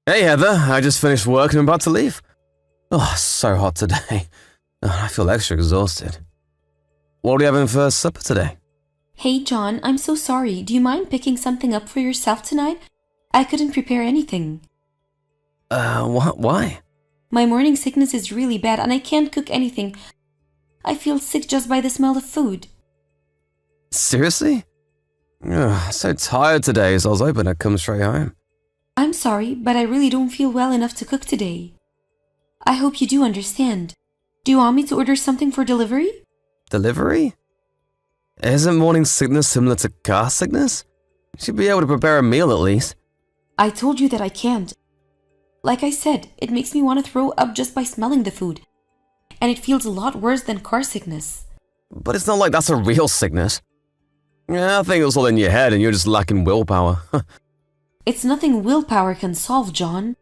Hey Heather, I just finished work and I'm about to leave. Oh, so hot today. I feel extra exhausted. What are you having for supper today? Hey John, I'm so sorry. Do you mind picking something up for yourself tonight? I couldn't prepare anything. Why? My morning sickness is really bad and I can't cook anything. I feel sick just by the smell of food. Seriously? Ugh, so tired today, so I was hoping I'd come straight home. I'm sorry, but I really don't feel well enough to cook today. I hope you do understand. Do you want me to order something for delivery? Delivery? Isn't morning sickness similar to car sickness? You should be able to prepare a meal at least. I told you that I can't. Like I said, it makes me want to throw up just by smelling the food. And it feels a lot worse than car sickness. But it's not like that's a real sickness. Yeah, I think it was all in your head and you're just lacking willpower. It's nothing willpower can solve, John.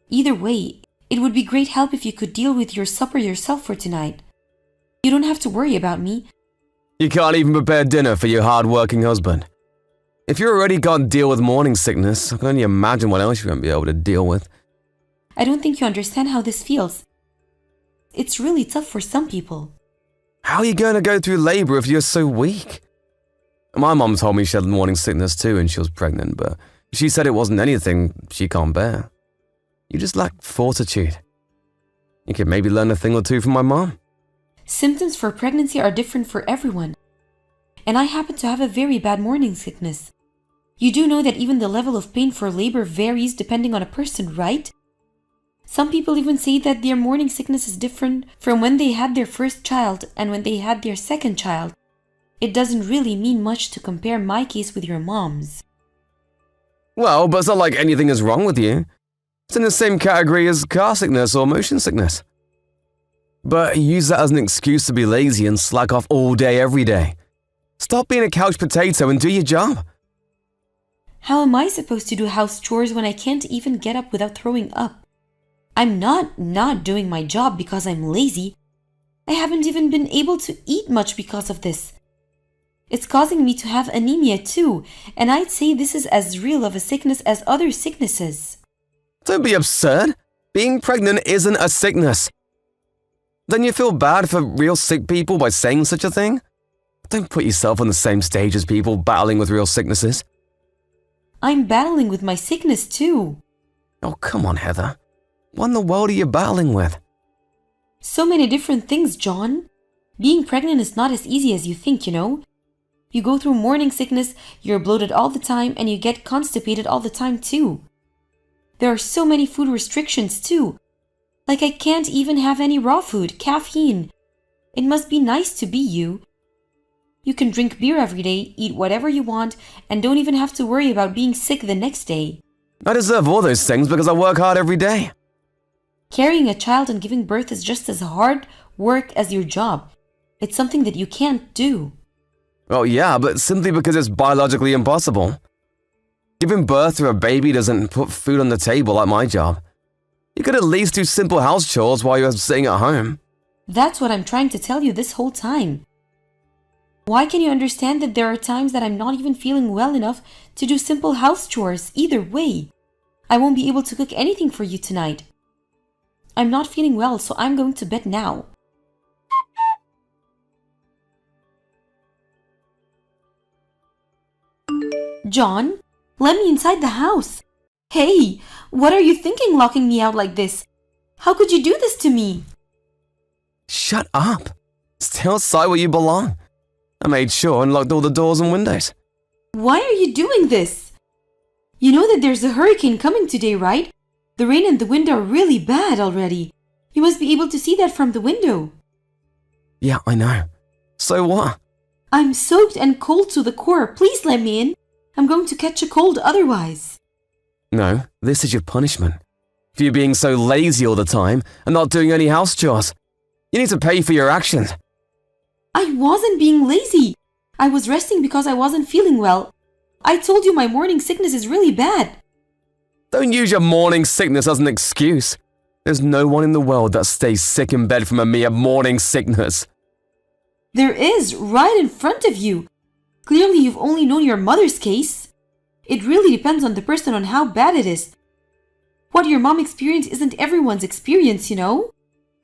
Either way, it would be great help if you could deal with your supper yourself for tonight. You don't have to worry about me. You can't even prepare dinner for your hard-working husband. If you already can't deal with morning sickness, I can only imagine what else you won't be able to deal with. I don't think you understand how this feels. It's really tough for some people. How are you going to go through labor if you're so weak? My mom told me she had morning sickness too and she was pregnant, but she said it wasn't anything she can't bear. You just lack fortitude. You could maybe learn a thing or two from my mom. Symptoms for pregnancy are different for everyone. And I happen to have a very bad morning sickness. You do know that even the level of pain for labor varies depending on a person, right? Some people even say that their morning sickness is different from when they had their first child and when they had their second child. It doesn't really mean much to compare my case with your mom's. Well, but it's not like anything is wrong with you. It's in the same category as car sickness or motion sickness. But use that as an excuse to be lazy and slack off all day every day. Stop being a couch potato and do your job. How am I supposed to do house chores when I can't even get up without throwing up? I'm not doing my job because I'm lazy. I haven't even been able to eat much because of this. It's causing me to have anemia too, and I'd say this is as real of a sickness as other sicknesses. Don't be absurd. Being pregnant isn't a sickness. Don't you feel bad for real sick people by saying such a thing? Don't put yourself on the same stage as people battling with real sicknesses. I'm battling with my sickness too. Oh, come on, Heather. What in the world are you battling with? So many different things, John. Being pregnant is not as easy as you think, you know. You go through morning sickness, you're bloated all the time, and you get constipated all the time too. There are so many food restrictions too. Like I can't even have any raw food, caffeine. It must be nice to be you. You can drink beer every day, eat whatever you want, and don't even have to worry about being sick the next day. I deserve all those things because I work hard every day. Carrying a child and giving birth is just as hard work as your job. It's something that you can't do. Well, yeah, but simply because it's biologically impossible. Giving birth to a baby doesn't put food on the table like my job. You could at least do simple house chores while you're sitting at home. That's what I'm trying to tell you this whole time. Why can you understand that there are times that I'm not even feeling well enough to do simple house chores either way? I won't be able to cook anything for you tonight. I'm not feeling well, so I'm going to bed now. John, let me inside the house. Hey, what are you thinking locking me out like this? How could you do this to me? Shut up. Stay outside where you belong. I made sure and locked all the doors and windows. Why are you doing this? You know that there's a hurricane coming today, right? The rain and the wind are really bad already. You must be able to see that from the window. Yeah, I know. So what? I'm soaked and cold to the core. Please let me in. I'm going to catch a cold otherwise. No, this is your punishment. For you being so lazy all the time and not doing any house chores. You need to pay for your actions. I wasn't being lazy. I was resting because I wasn't feeling well. I told you my morning sickness is really bad. Don't use your morning sickness as an excuse. There's no one in the world that stays sick in bed from a mere morning sickness. There is, right in front of you. Clearly, you've only known your mother's case. It really depends on the person on how bad it is. What your mom experienced isn't everyone's experience, you know?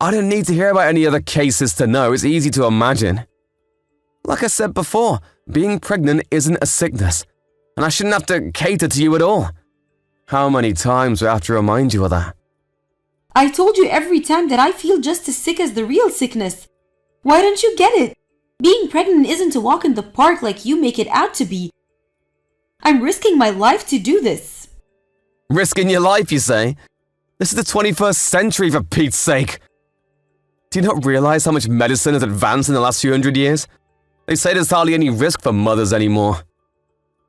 I don't need to hear about any other cases to know. It's easy to imagine. Like I said before, being pregnant isn't a sickness, and I shouldn't have to cater to you at all. How many times do I have to remind you of that? I told you every time that I feel just as sick as the real sickness. Why don't you get it? Being pregnant isn't a walk in the park like you make it out to be. I'm risking my life to do this. Risking your life, you say? This is the 21st century, for Pete's sake. Do you not realize how much medicine has advanced in the last few hundred years? They say there's hardly any risk for mothers anymore.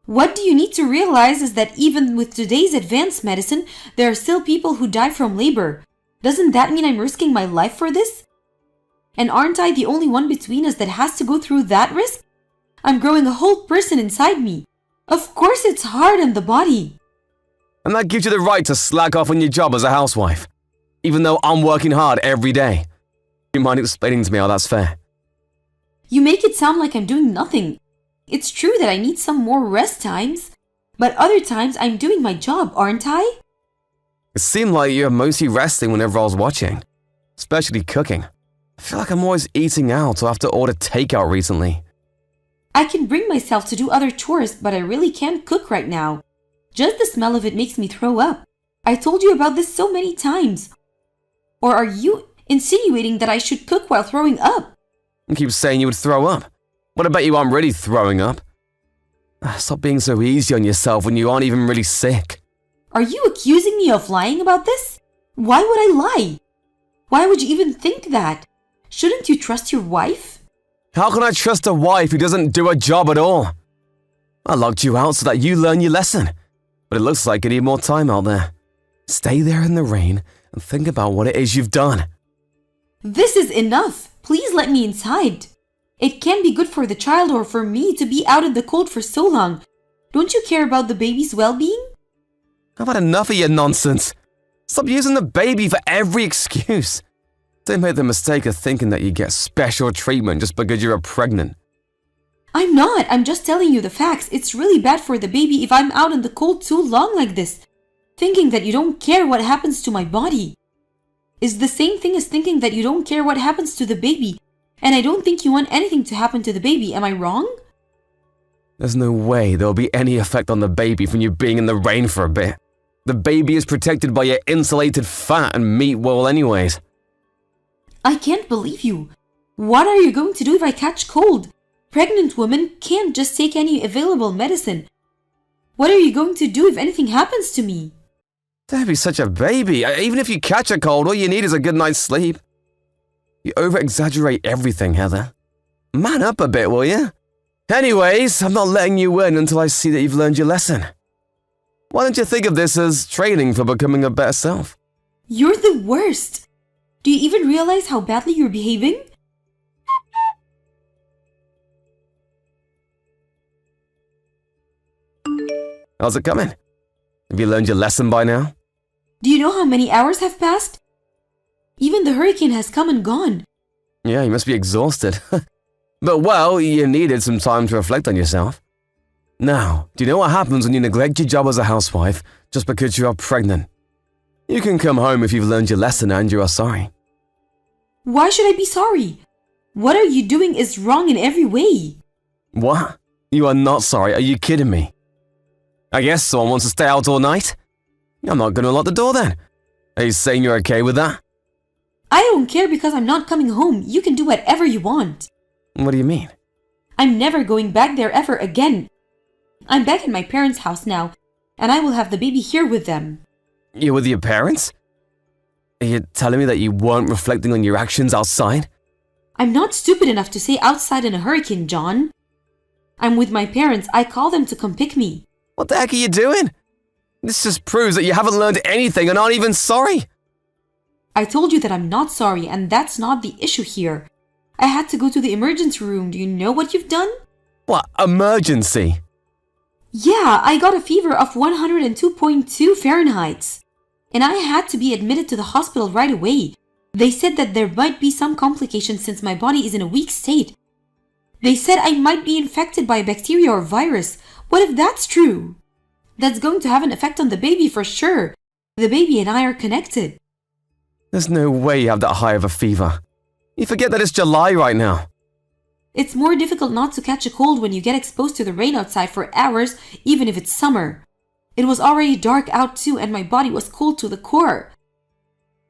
What do you need to realize is that even with today's advanced medicine, there are still people who die from labor. Doesn't that mean I'm risking my life for this? And aren't I the only one between us that has to go through that risk? I'm growing a whole person inside me. Of course it's hard on the body. And that gives you the right to slack off on your job as a housewife, even though I'm working hard every day. Do you mind explaining to me how that's fair? You make it sound like I'm doing nothing. It's true that I need some more rest times, but other times I'm doing my job, aren't I? It seemed like you're mostly resting whenever I was watching, especially cooking. I feel like I'm always eating out or have to order takeout recently. I can bring myself to do other chores, but I really can't cook right now. Just the smell of it makes me throw up. I told you about this so many times. Or are you insinuating that I should cook while throwing up? You keep saying you would throw up. But I bet you aren't really throwing up. Stop being so easy on yourself when you aren't even really sick. Are you accusing me of lying about this? Why would I lie? Why would you even think that? Shouldn't you trust your wife? How can I trust a wife who doesn't do her job at all? I locked you out so that you learn your lesson, but it looks like you need more time out there. Stay there in the rain and think about what it is you've done. This is enough. Please let me inside. It can't be good for the child or for me to be out in the cold for so long. Don't you care about the baby's well-being? I've had enough of your nonsense. Stop using the baby for every excuse. Don't make the mistake of thinking that you get special treatment just because you're pregnant. I'm not. I'm just telling you the facts. It's really bad for the baby if I'm out in the cold too long like this. Thinking that you don't care what happens to my body is the same thing as thinking that you don't care what happens to the baby. And I don't think you want anything to happen to the baby. Am I wrong? There's no way there'll be any effect on the baby from you being in the rain for a bit. The baby is protected by your insulated fat and meat wool anyways. I can't believe you. What are you going to do if I catch cold? Pregnant women can't just take any available medicine. What are you going to do if anything happens to me? Don't be such a baby. Even if you catch a cold, all you need is a good night's sleep. You over-exaggerate everything, Heather. Man up a bit, will you? Anyways, I'm not letting you in until I see that you've learned your lesson. Why don't you think of this as training for becoming a better self? You're the worst. Do you even realize how badly you're behaving? How's it coming? Have you learned your lesson by now? Do you know how many hours have passed? Even the hurricane has come and gone. Yeah, you must be exhausted. But well, you needed some time to reflect on yourself. Now, do you know what happens when you neglect your job as a housewife just because you are pregnant? You can come home if you've learned your lesson and you are sorry. Why should I be sorry? What are you doing is wrong in every way. What? You are not sorry? Are you kidding me? I guess someone wants to stay out all night? I'm not going to lock the door then. Are you saying you're okay with that? I don't care because I'm not coming home. You can do whatever you want. What do you mean? I'm never going back there ever again. I'm back in my parents' house now, and I will have the baby here with them. You're with your parents? Are you telling me that you weren't reflecting on your actions outside? I'm not stupid enough to stay outside in a hurricane, John. I'm with my parents. I call them to come pick me. What the heck are you doing? This just proves that you haven't learned anything and aren't even sorry. I told you that I'm not sorry, and that's not the issue here. I had to go to the emergency room. Do you know what you've done? What, emergency? Yeah, I got a fever of 102.2 Fahrenheit. And I had to be admitted to the hospital right away. They said that there might be some complications since my body is in a weak state. They said I might be infected by a bacteria or virus. What if that's true? That's going to have an effect on the baby for sure. The baby and I are connected. There's no way you have that high of a fever. You forget that it's July right now. It's more difficult not to catch a cold when you get exposed to the rain outside for hours, even if it's summer. It was already dark out too, and my body was cold to the core.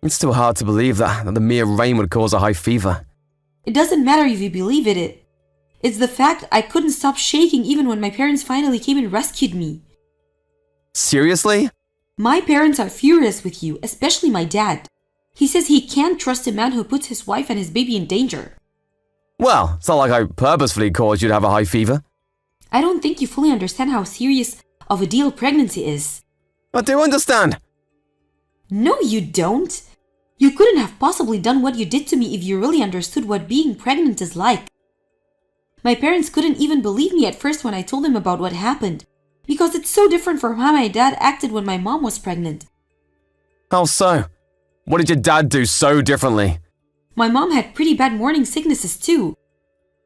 It's still hard to believe that the mere rain would cause a high fever. It doesn't matter if you believe it. It's the fact I couldn't stop shaking even when my parents finally came and rescued me. Seriously? My parents are furious with you, especially my dad. He says he can't trust a man who puts his wife and his baby in danger. Well, it's not like I purposefully caused you to have a high fever. I don't think you fully understand how serious of a deal pregnancy is. I do understand. No, you don't. You couldn't have possibly done what you did to me if you really understood what being pregnant is like. My parents couldn't even believe me at first when I told them about what happened, because it's so different from how my dad acted when my mom was pregnant. How so? What did your dad do so differently? My mom had pretty bad morning sicknesses too.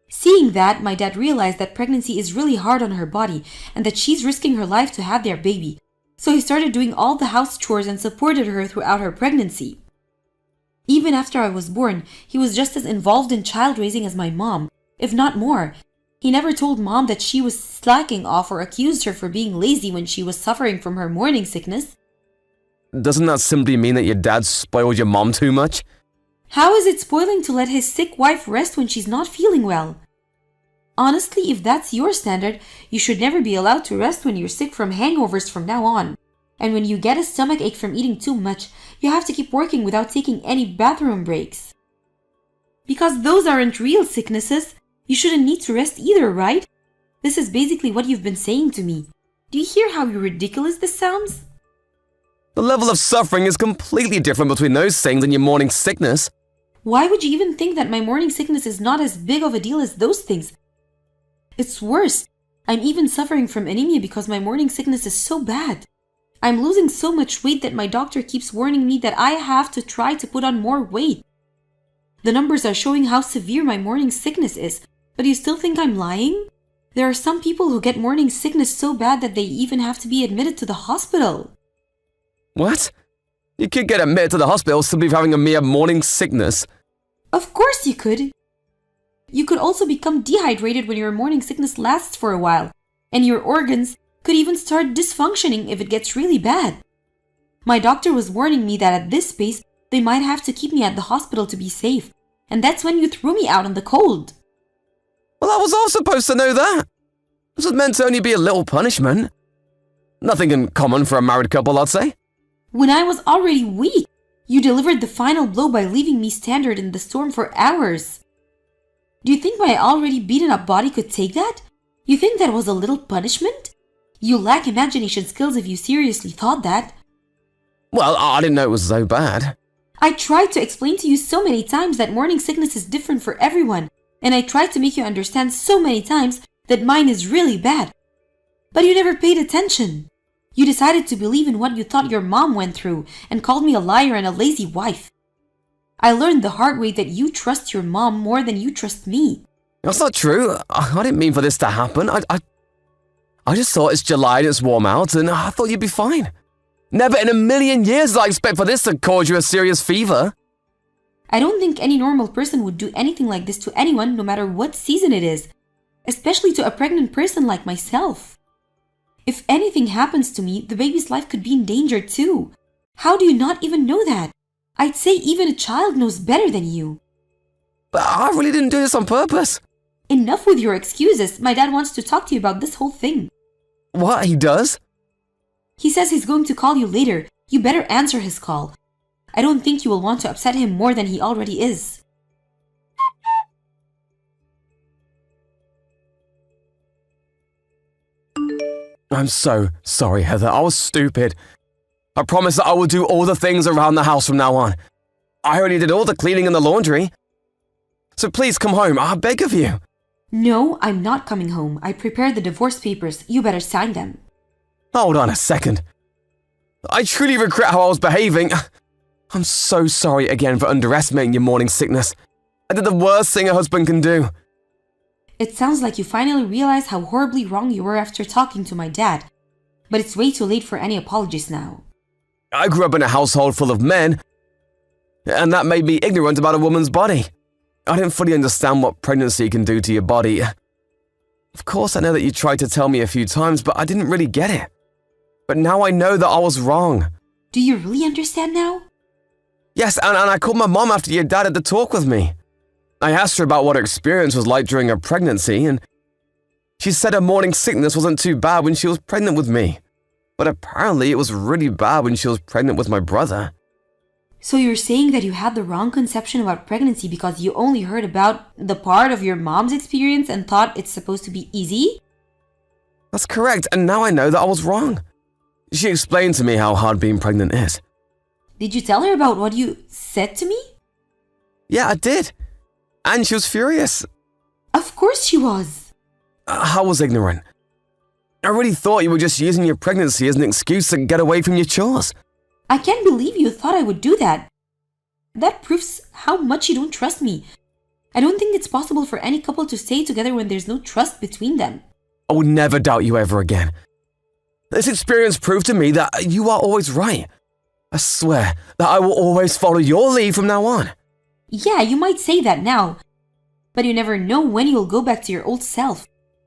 Seeing that, my dad realized that pregnancy is really hard on her body and that she's risking her life to have their baby. So he started doing all the house chores and supported her throughout her pregnancy. Even after I was born, he was just as involved in child raising as my mom, if not more. He never told mom that she was slacking off or accused her for being lazy when she was suffering from her morning sickness. Doesn't that simply mean that your dad spoiled your mom too much? How is it spoiling to let his sick wife rest when she's not feeling well? Honestly, if that's your standard, you should never be allowed to rest when you're sick from hangovers from now on. And when you get a stomach ache from eating too much, you have to keep working without taking any bathroom breaks. Because those aren't real sicknesses, you shouldn't need to rest either, right? This is basically what you've been saying to me. Do you hear how ridiculous this sounds? The level of suffering is completely different between those things and your morning sickness. Why would you even think that my morning sickness is not as big of a deal as those things? It's worse. I'm even suffering from anemia because my morning sickness is so bad. I'm losing so much weight that my doctor keeps warning me that I have to try to put on more weight. The numbers are showing how severe my morning sickness is, but you still think I'm lying? There are some people who get morning sickness so bad that they even have to be admitted to the hospital. What? You could get admitted to the hospital simply for having a mere morning sickness. Of course you could. You could also become dehydrated when your morning sickness lasts for a while, and your organs could even start dysfunctioning if it gets really bad. My doctor was warning me that at this pace, they might have to keep me at the hospital to be safe, and that's when you threw me out in the cold. Well, I was all supposed to know that. This was meant to only be a little punishment. Nothing uncommon for a married couple, I'd say. When I was already weak, you delivered the final blow by leaving me stranded in the storm for hours. Do you think my already beaten up body could take that? You think that was a little punishment? You lack imagination skills if you seriously thought that. Well, I didn't know it was so bad. I tried to explain to you so many times that morning sickness is different for everyone, and I tried to make you understand so many times that mine is really bad. But you never paid attention. You decided to believe in what you thought your mom went through and called me a liar and a lazy wife. I learned the hard way that you trust your mom more than you trust me. That's not true. I didn't mean for this to happen. I just thought it's July and it's warm out, and I thought you'd be fine. Never in a million years did I expect for this to cause you a serious fever. I don't think any normal person would do anything like this to anyone, no matter what season it is, especially to a pregnant person like myself. If anything happens to me, the baby's life could be in danger too. How do you not even know that? I'd say even a child knows better than you. But I really didn't do this on purpose. Enough with your excuses. My dad wants to talk to you about this whole thing. What, he does? He says he's going to call you later. You better answer his call. I don't think you will want to upset him more than he already is. I'm so sorry, Heather. I was stupid. I promise that I will do all the things around the house from now on. I already did all the cleaning and the laundry. So please come home, I beg of you. No, I'm not coming home. I prepared the divorce papers. You better sign them. Hold on a second. I truly regret how I was behaving. I'm so sorry again for underestimating your morning sickness. I did the worst thing a husband can do. It sounds like you finally realized how horribly wrong you were after talking to my dad. But it's way too late for any apologies now. I grew up in a household full of men, and that made me ignorant about a woman's body. I didn't fully understand what pregnancy can do to your body. Of course, I know that you tried to tell me a few times, but I didn't really get it. But now I know that I was wrong. Do you really understand now? Yes, and I called my mom after your dad had the talk with me. I asked her about what her experience was like during her pregnancy, and she said her morning sickness wasn't too bad when she was pregnant with me. But apparently it was really bad when she was pregnant with my brother. So you're saying that you had the wrong conception about pregnancy because you only heard about the part of your mom's experience and thought it's supposed to be easy? That's correct, and now I know that I was wrong. She explained to me how hard being pregnant is. Did you tell her about what you said to me? Yeah, I did. And she was furious. Of course she was. I was ignorant. I really thought you were just using your pregnancy as an excuse to get away from your chores. I can't believe you thought I would do that. That proves how much you don't trust me. I don't think it's possible for any couple to stay together when there's no trust between them. I will never doubt you ever again. This experience proved to me that you are always right. I swear that I will always follow your lead from now on. Yeah, you might say that now, but you never know when you'll go back to your old self.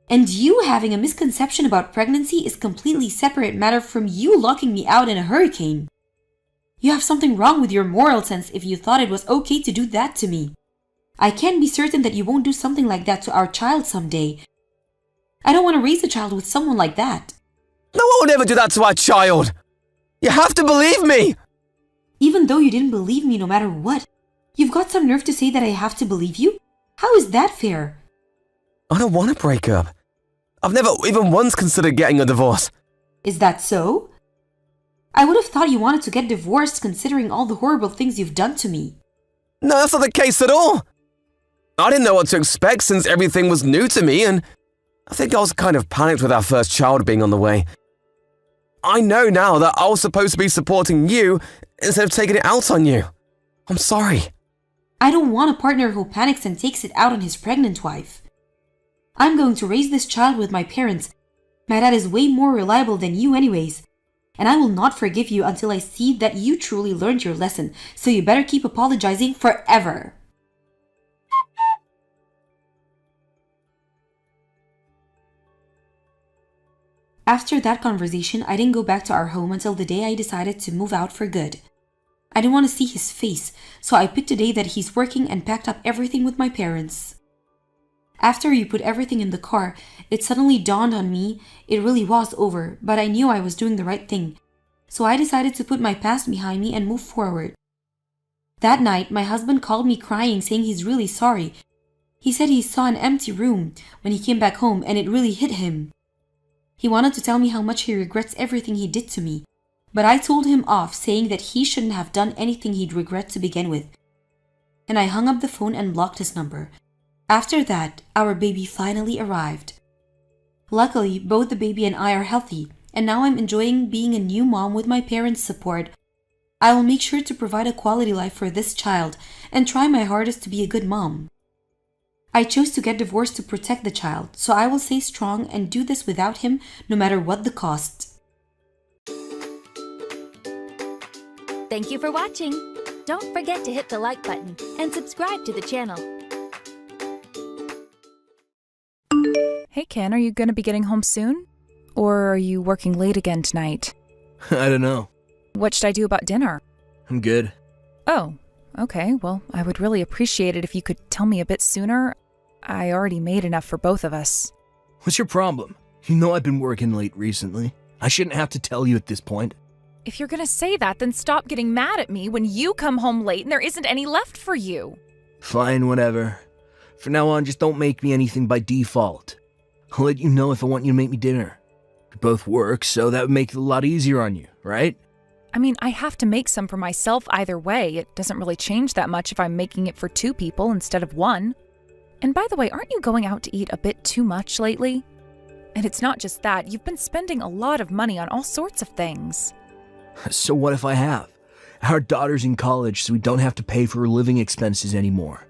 And you having a misconception about pregnancy is completely separate matter from you locking me out in a hurricane. You have something wrong with your moral sense if you thought it was okay to do that to me. I can be certain that you won't do something like that to our child someday. I don't want to raise a child with someone like that. No one will ever do that to our child. You have to believe me. Even though you didn't believe me no matter what, you've got some nerve to say that I have to believe you? How is that fair? I don't want to break up. I've never even once considered getting a divorce. Is that so? I would have thought you wanted to get divorced considering all the horrible things you've done to me. No, that's not the case at all. I didn't know what to expect since everything was new to me, and I think I was kind of panicked with our first child being on the way. I know now that I was supposed to be supporting you instead of taking it out on you. I'm sorry. I don't want a partner who panics and takes it out on his pregnant wife. I'm going to raise this child with my parents. My dad is way more reliable than you anyways. And I will not forgive you until I see that you truly learned your lesson, so you better keep apologizing forever. After that conversation, I didn't go back to our home until the day I decided to move out for good. I didn't want to see his face, so I picked a day that he's working and packed up everything with my parents. After we put everything in the car, it suddenly dawned on me it really was over, but I knew I was doing the right thing. So I decided to put my past behind me and move forward. That night, my husband called me crying, saying he's really sorry. He said he saw an empty room when he came back home and it really hit him. He wanted to tell me how much he regrets everything he did to me, but I told him off, saying that he shouldn't have done anything he'd regret to begin with. And I hung up the phone and blocked his number. After that, our baby finally arrived. Luckily, both the baby and I are healthy, and now I'm enjoying being a new mom with my parents' support. I will make sure to provide a quality life for this child and try my hardest to be a good mom. I chose to get divorced to protect the child, so I will stay strong and do this without him no matter what the cost. Thank you for watching. Don't forget to hit the like button and subscribe to the channel. Hey Ken, are you going to be getting home soon? Or are you working late again tonight? I don't know. What should I do about dinner? I'm good. Oh, okay. Well, I would really appreciate it if you could tell me a bit sooner. I already made enough for both of us. What's your problem? You know I've been working late recently. I shouldn't have to tell you at this point. If you're going to say that, then stop getting mad at me when you come home late and there isn't any left for you. Fine, whatever. From now on, just don't make me anything by default. I'll let you know if I want you to make me dinner. We both work, so that would make it a lot easier on you, right? I mean, I have to make some for myself either way. It doesn't really change that much if I'm making it for 2 people instead of 1. And by the way, aren't you going out to eat a bit too much lately? And it's not just that, you've been spending a lot of money on all sorts of things. So what if I have? Our daughter's in college, so we don't have to pay for her living expenses anymore.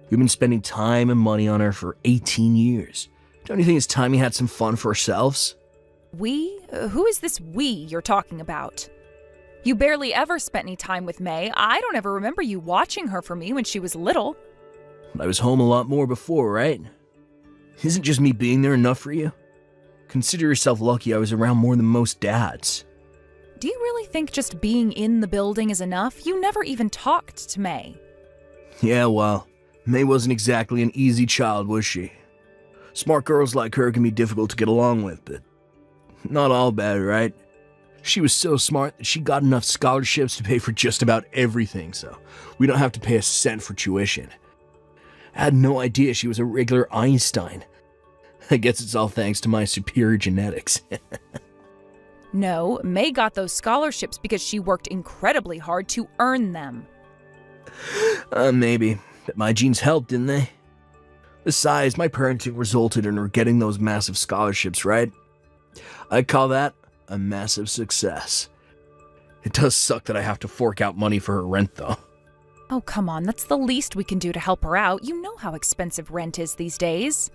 We've been spending time and money on her for 18 years. Don't you think it's time we had some fun for ourselves? We? Who is this we you're talking about? You barely ever spent any time with May. I don't ever remember you watching her for me when she was little. I was home a lot more before, right? Isn't just me being there enough for you? Consider yourself lucky I was around more than most dads. Do you really think just being in the building is enough? You never even talked to May. Yeah, well, May wasn't exactly an easy child, was she? Smart girls like her can be difficult to get along with, but not all bad, right? She was so smart that she got enough scholarships to pay for just about everything, so we don't have to pay a cent for tuition. I had no idea she was a regular Einstein. I guess it's all thanks to my superior genetics. No, May got those scholarships because she worked incredibly hard to earn them. Maybe, but my genes helped, didn't they? Besides, my parenting resulted in her getting those massive scholarships, right? I call that a massive success. It does suck that I have to fork out money for her rent, though. Oh, come on, that's the least we can do to help her out. You know how expensive rent is these days.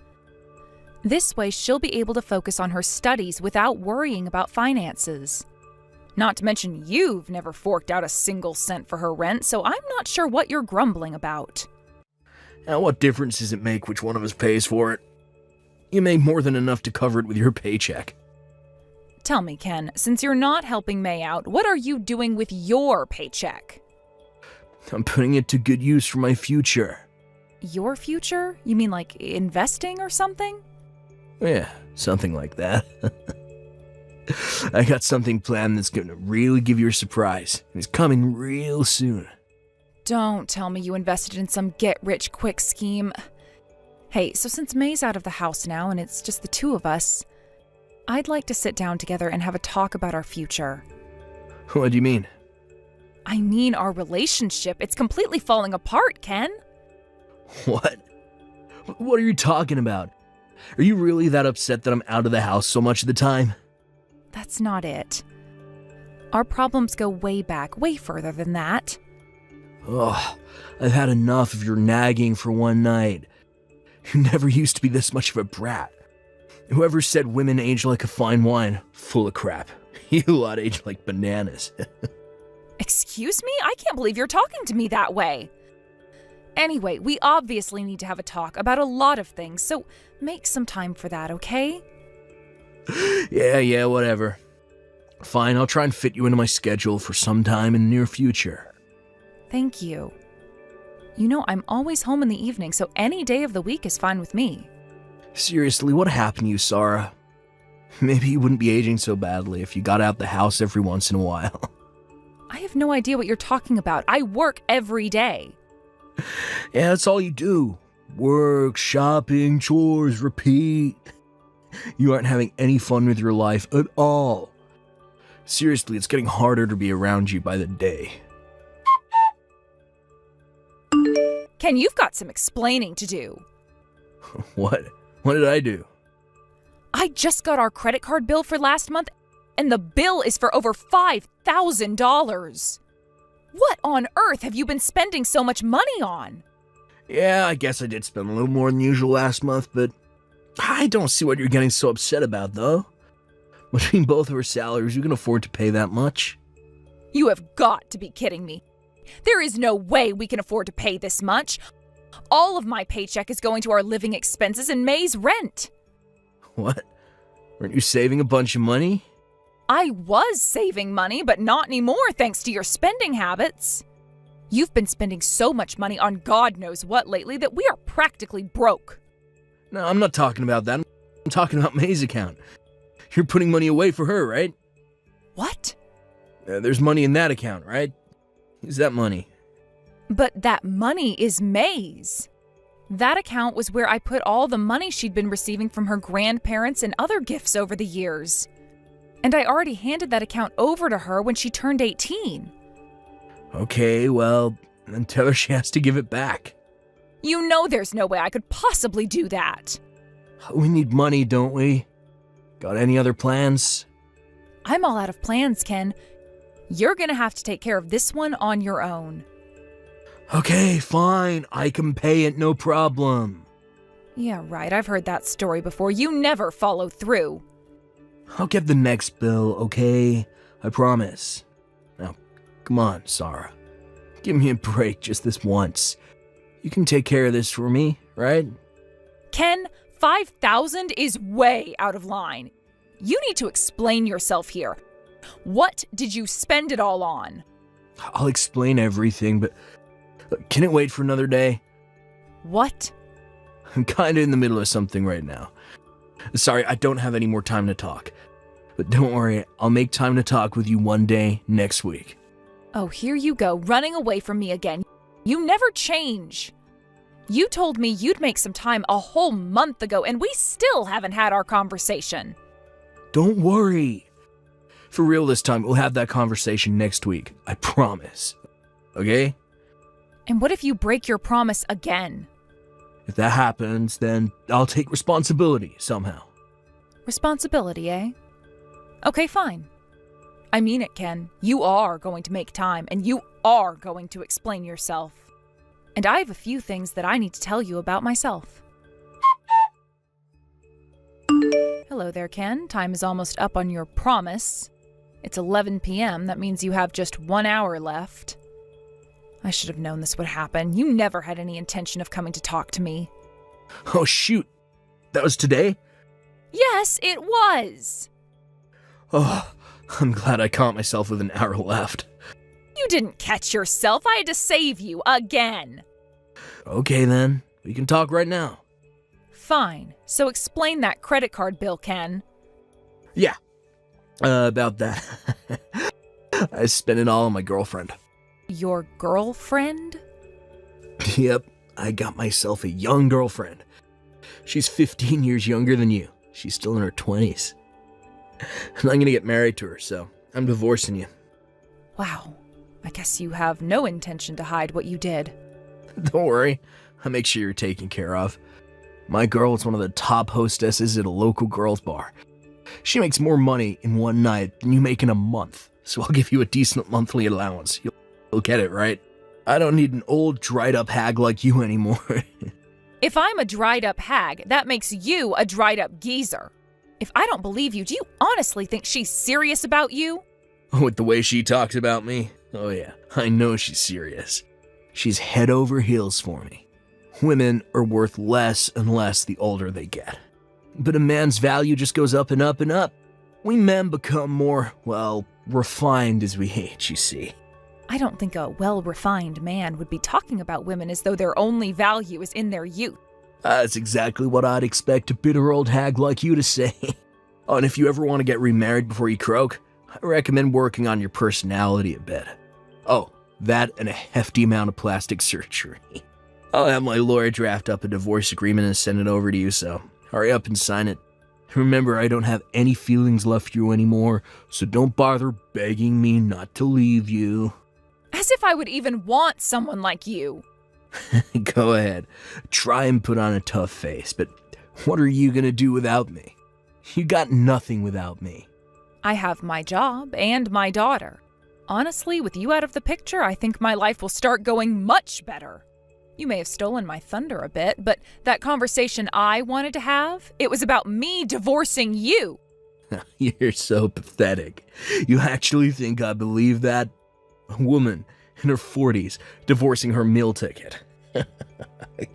This way, she'll be able to focus on her studies without worrying about finances. Not to mention, you've never forked out a single cent for her rent, so I'm not sure what you're grumbling about. Now, what difference does it make which one of us pays for it? You make more than enough to cover it with your paycheck. Tell me, Ken, since you're not helping May out, what are you doing with your paycheck? I'm putting it to good use for my future. Your future? You mean like investing or something? Yeah, something like that. I got something planned that's going to really give you a surprise. It's coming real soon. Don't tell me you invested in some get-rich-quick scheme. Hey, so since May's out of the house now and it's just the two of us, I'd like to sit down together and have a talk about our future. What do you mean? I mean our relationship. It's completely falling apart, Ken. What? What are you talking about? Are you really that upset that I'm out of the house so much of the time? That's not it. Our problems go way back, way further than that. Ugh, I've had enough of your nagging for one night. You never used to be this much of a brat. Whoever said women age like a fine wine, full of crap. You lot age like bananas. Excuse me? I can't believe you're talking to me that way. Anyway, we obviously need to have a talk about a lot of things, so make some time for that, okay? Yeah, whatever. Fine, I'll try and fit you into my schedule for some time in the near future. Thank you. You know, I'm always home in the evening, so any day of the week is fine with me. Seriously, what happened to you, Sarah? Maybe you wouldn't be aging so badly if you got out the house every once in a while. I have no idea what you're talking about. I work every day. Yeah, that's all you do. Work, shopping, chores, repeat. You aren't having any fun with your life at all. Seriously, it's getting harder to be around you by the day. Ken, you've got some explaining to do. What? What did I do? I just got our credit card bill for last month, and the bill is for over $5,000. What on earth have you been spending so much money on? Yeah, I guess I did spend a little more than usual last month, but I don't see what you're getting so upset about, though. Between both of our salaries, you can afford to pay that much. You have got to be kidding me. There is no way we can afford to pay this much. All of my paycheck is going to our living expenses and May's rent. What? Aren't you saving a bunch of money? I was saving money, but not anymore thanks to your spending habits. You've been spending so much money on God knows what lately that we are practically broke. No, I'm not talking about that. I'm talking about May's account. You're putting money away for her, right? What? There's money in that account, right? Use that money. But that money is May's. That account was where I put all the money she'd been receiving from her grandparents and other gifts over the years. And I already handed that account over to her when she turned 18. Okay, well, then tell her she has to give it back. You know there's no way I could possibly do that. We need money, don't we? Got any other plans? I'm all out of plans, Ken. You're gonna have to take care of this one on your own. Okay, fine. I can pay it, no problem. Yeah, right. I've heard that story before. You never follow through. I'll get the next bill, okay? I promise. Now, Come on, Sarah. Give me a break just this once. You can take care of this for me, right? Ken, 5,000 is way out of line. You need to explain yourself here. What did you spend it all on? I'll explain everything, but can it wait for another day? What? I'm kinda in the middle of something right now. Sorry, I don't have any more time to talk. But don't worry, I'll make time to talk with you one day next week. Oh, here you go, running away from me again. You never change. You told me you'd make some time a whole month ago, and we still haven't had our conversation. Don't worry. For real this time, we'll have that conversation next week. I promise. Okay? And what if you break your promise again? If that happens, then I'll take responsibility somehow. Responsibility, eh? Okay, fine. I mean it, Ken. You are going to make time, and you are going to explain yourself. And I have a few things that I need to tell you about myself. Hello there, Ken. Time is almost up on your promise. It's 11 p.m. That means you have just 1 hour left. I should have known this would happen. You never had any intention of coming to talk to me. Oh, shoot. That was today? Yes, it was. Oh, I'm glad I caught myself with an hour left. You didn't catch yourself. I had to save you again. Okay, then. We can talk right now. Fine. So explain that credit card bill, Ken. Yeah. About that. I spent it all on my girlfriend. Your girlfriend? Yep. I got myself a young girlfriend. She's 15 years younger than you. She's still in her 20s. And I'm gonna get married to her, so I'm divorcing you. Wow. I guess you have no intention to hide what you did. Don't worry. I'll make sure you're taken care of. My girl is one of the top hostesses at a local girls' bar. She makes more money in one night than you make in a month, so I'll give you a decent monthly allowance. You'll get it, right? I don't need an old, dried-up hag like you anymore. If I'm a dried-up hag, that makes you a dried-up geezer. If I don't believe you, do you honestly think she's serious about you? With the way she talks about me? Oh yeah, I know she's serious. She's head over heels for me. Women are worth less and less the older they get. But a man's value just goes up and up and up. We men become more, well, refined as we age, you see. I don't think a well-refined man would be talking about women as though their only value is in their youth. That's exactly what I'd expect a bitter old hag like you to say. Oh, and if you ever want to get remarried before you croak, I recommend working on your personality a bit. Oh, that and a hefty amount of plastic surgery. I'll have my lawyer draft up a divorce agreement and send it over to you, so hurry up and sign it. Remember, I don't have any feelings left for you anymore, so don't bother begging me not to leave you. As if I would even want someone like you. Go ahead. Try and put on a tough face, but what are you gonna do without me? You got nothing without me. I have my job and my daughter. Honestly, with you out of the picture, I think my life will start going much better. You may have stolen my thunder a bit, but that conversation I wanted to have, it was about me divorcing you. You're so pathetic. You actually think I believe that? A woman in her 40s divorcing her meal ticket.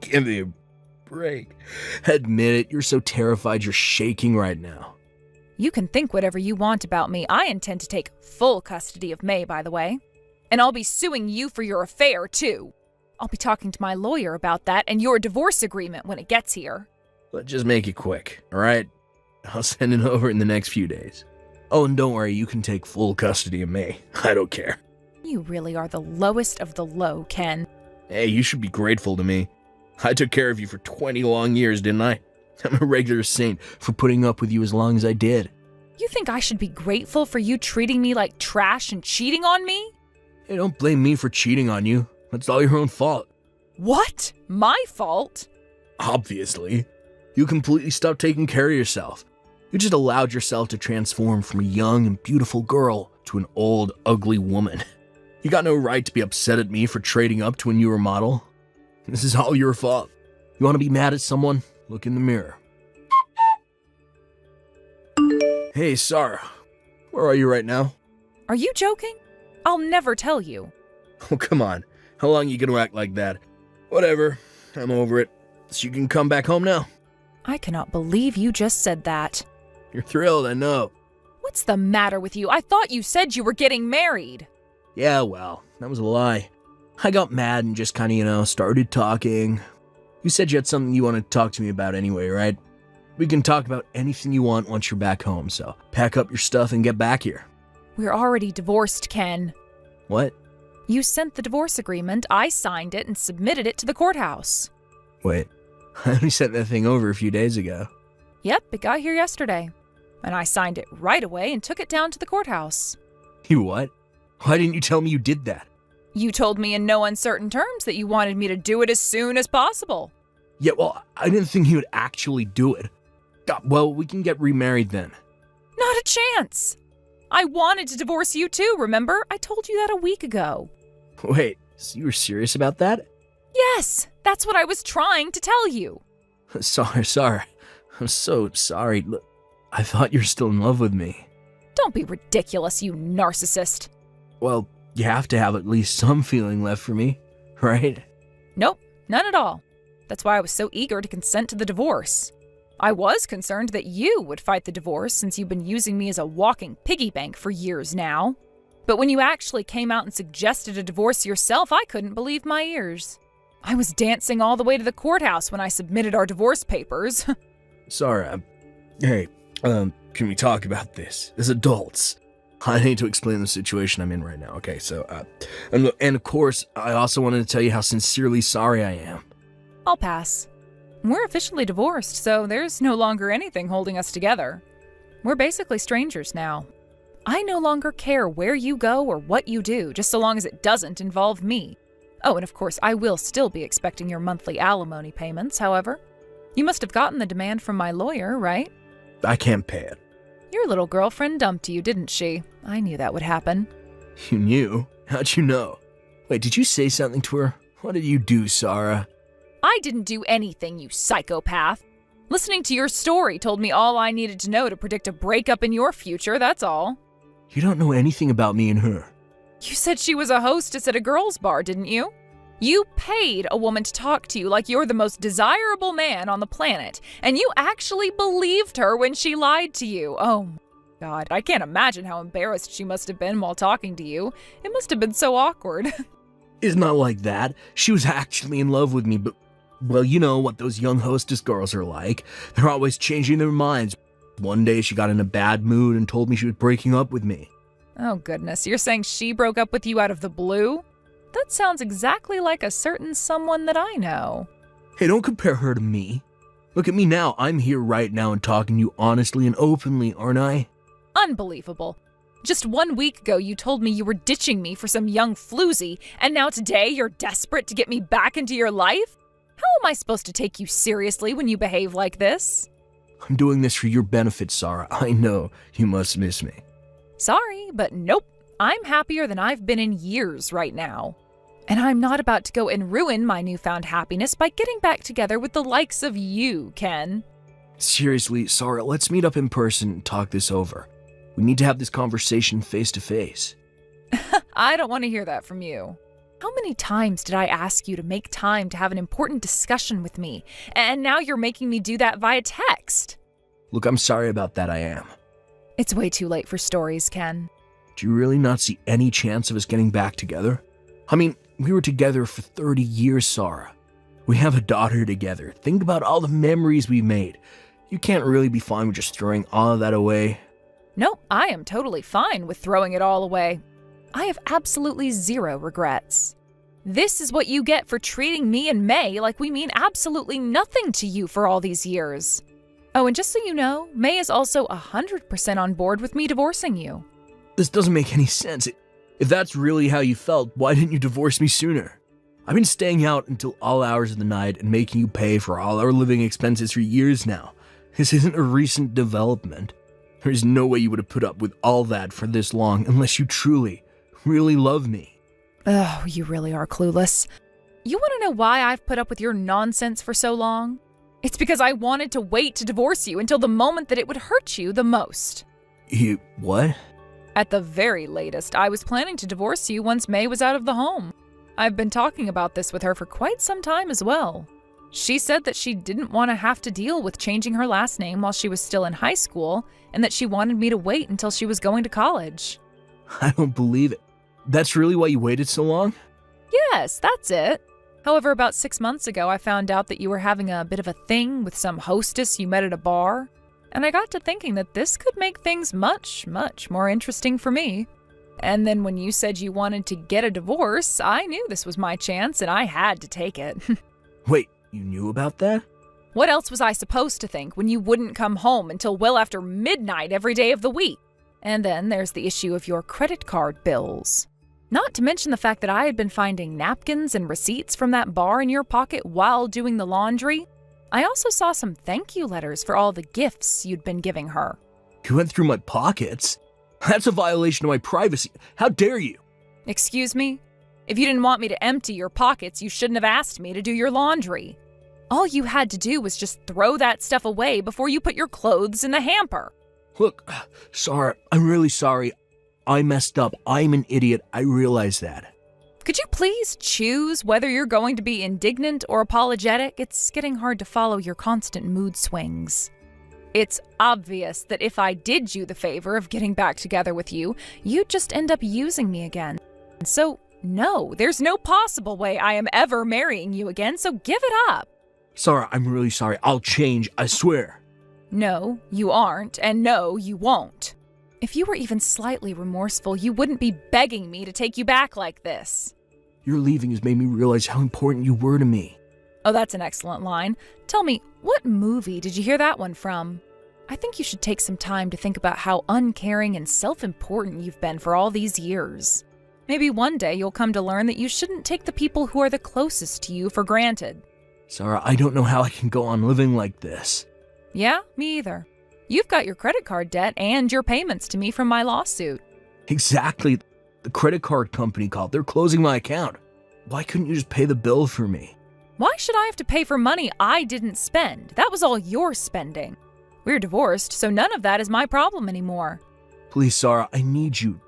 Give me a break. Admit it, you're so terrified you're shaking right now. You can think whatever you want about me. I intend to take full custody of May, by the way. And I'll be suing you for your affair, too. I'll be talking to my lawyer about that and your divorce agreement when it gets here. Let's just make it quick, alright? I'll send it over in the next few days. Oh, and don't worry, you can take full custody of May. I don't care. You really are the lowest of the low, Ken. Hey, you should be grateful to me. I took care of you for 20 long years, didn't I? I'm a regular saint for putting up with you as long as I did. You think I should be grateful for you treating me like trash and cheating on me? Hey, don't blame me for cheating on you. That's all your own fault. What? My fault? Obviously. You completely stopped taking care of yourself. You just allowed yourself to transform from a young and beautiful girl to an old, ugly woman. You got no right to be upset at me for trading up to a newer model. This is all your fault. You want to be mad at someone? Look in the mirror. Hey, Sarah. Where are you right now? Are you joking? I'll never tell you. Oh, come on. How long you gonna act like that? Whatever. I'm over it. So you can come back home now. I cannot believe you just said that. You're thrilled, I know. What's the matter with you? I thought you said you were getting married. Yeah, well, that was a lie. I got mad and just kinda, started talking. You said you had something you wanted to talk to me about anyway, right? We can talk about anything you want once you're back home, so pack up your stuff and get back here. We're already divorced, Ken. What? You sent the divorce agreement, I signed it, and submitted it to the courthouse. Wait, I only sent that thing over a few days ago. Yep, it got here yesterday. And I signed it right away and took it down to the courthouse. You what? Why didn't you tell me you did that? You told me in no uncertain terms that you wanted me to do it as soon as possible. Yeah, well, I didn't think you would actually do it. Well, we can get remarried then. Not a chance. I wanted to divorce you too, remember? I told you that a week ago. Wait, so you were serious about that? Yes, that's what I was trying to tell you. Sorry. I'm so sorry. Look, I thought you were still in love with me. Don't be ridiculous, you narcissist. Well, you have to have at least some feeling left for me, right? Nope, none at all. That's why I was so eager to consent to the divorce. I was concerned that you would fight the divorce since you've been using me as a walking piggy bank for years now. But when you actually came out and suggested a divorce yourself, I couldn't believe my ears. I was dancing all the way to the courthouse when I submitted our divorce papers. Sorry, hey, can we talk about this as adults? I need to explain the situation I'm in right now, okay? So, and of course, I also wanted to tell you how sincerely sorry I am. I'll pass. We're officially divorced, so there's no longer anything holding us together. We're basically strangers now. I no longer care where you go or what you do, just so long as it doesn't involve me. Oh, and of course, I will still be expecting your monthly alimony payments, however. You must have gotten the demand from my lawyer, right? I can't pay it. Your little girlfriend dumped you, didn't she? I knew that would happen. You knew? How'd you know? Wait, did you say something to her? What did you do, Sarah? I didn't do anything, you psychopath. Listening to your story told me all I needed to know to predict a breakup in your future, that's all. You don't know anything about me and her. You said she was a hostess at a girls' bar, didn't you? You paid a woman to talk to you like you're the most desirable man on the planet, and you actually believed her when she lied to you. Oh my God, I can't imagine how embarrassed she must have been while talking to you. It must have been so awkward. It's not like that. She was actually in love with me, but, well, you know what those young hostess girls are like. They're always changing their minds. One day she got in a bad mood and told me she was breaking up with me. Oh goodness, you're saying she broke up with you out of the blue? That sounds exactly like a certain someone that I know. Hey, don't compare her to me. Look at me now. I'm here right now and talking to you honestly and openly, aren't I? Unbelievable. Just 1 week ago, you told me you were ditching me for some young floozy, and now today you're desperate to get me back into your life? How am I supposed to take you seriously when you behave like this? I'm doing this for your benefit, Sarah. I know you must miss me. Sorry, but nope. I'm happier than I've been in years right now. And I'm not about to go and ruin my newfound happiness by getting back together with the likes of you, Ken. Seriously, Sarah, let's meet up in person and talk this over. We need to have this conversation face to face. I don't want to hear that from you. How many times did I ask you to make time to have an important discussion with me, and now you're making me do that via text? Look, I'm sorry about that, I am. It's way too late for stories, Ken. Do you really not see any chance of us getting back together? I mean, we were together for 30 years, Sarah. We have a daughter together. Think about all the memories we made. You can't really be fine with just throwing all of that away. Nope, I am totally fine with throwing it all away. I have absolutely zero regrets. This is what you get for treating me and May like we mean absolutely nothing to you for all these years. Oh, and just so you know, May is also 100% on board with me divorcing you. This doesn't make any sense. If that's really how you felt, why didn't you divorce me sooner? I've been staying out until all hours of the night and making you pay for all our living expenses for years now. This isn't a recent development. There's no way you would have put up with all that for this long unless you truly, really love me. Oh, you really are clueless. You want to know why I've put up with your nonsense for so long? It's because I wanted to wait to divorce you until the moment that it would hurt you the most. You, what? At the very latest, I was planning to divorce you once May was out of the home. I've been talking about this with her for quite some time as well. She said that she didn't want to have to deal with changing her last name while she was still in high school, and that she wanted me to wait until she was going to college. I don't believe it. That's really why you waited so long? Yes, that's it. However, about 6 months ago, I found out that you were having a bit of a thing with some hostess you met at a bar, and I got to thinking that this could make things much, much more interesting for me. And then when you said you wanted to get a divorce, I knew this was my chance and I had to take it. Wait, you knew about that? What else was I supposed to think when you wouldn't come home until well after midnight every day of the week? And then there's the issue of your credit card bills. Not to mention the fact that I had been finding napkins and receipts from that bar in your pocket while doing the laundry. I also saw some thank you letters for all the gifts you'd been giving her. You went through my pockets? That's a violation of my privacy. How dare you? Excuse me? If you didn't want me to empty your pockets, you shouldn't have asked me to do your laundry. All you had to do was just throw that stuff away before you put your clothes in the hamper. Look, Sarah, I'm really sorry. I messed up. I'm an idiot. I realize that. Could you please choose whether you're going to be indignant or apologetic? It's getting hard to follow your constant mood swings. It's obvious that if I did you the favor of getting back together with you, you'd just end up using me again. So, no, there's no possible way I am ever marrying you again, so give it up. Sarah, I'm really sorry. I'll change, I swear. No, you aren't, and no, you won't. If you were even slightly remorseful, you wouldn't be begging me to take you back like this. Your leaving has made me realize how important you were to me. Oh, that's an excellent line. Tell me, what movie did you hear that one from? I think you should take some time to think about how uncaring and self-important you've been for all these years. Maybe one day you'll come to learn that you shouldn't take the people who are the closest to you for granted. Sarah, I don't know how I can go on living like this. Yeah, me either. You've got your credit card debt and your payments to me from my lawsuit. Exactly. The credit card company called. They're closing my account. Why couldn't you just pay the bill for me? Why should I have to pay for money I didn't spend? That was all your spending. We're divorced, so none of that is my problem anymore. Please, Sarah, I need you.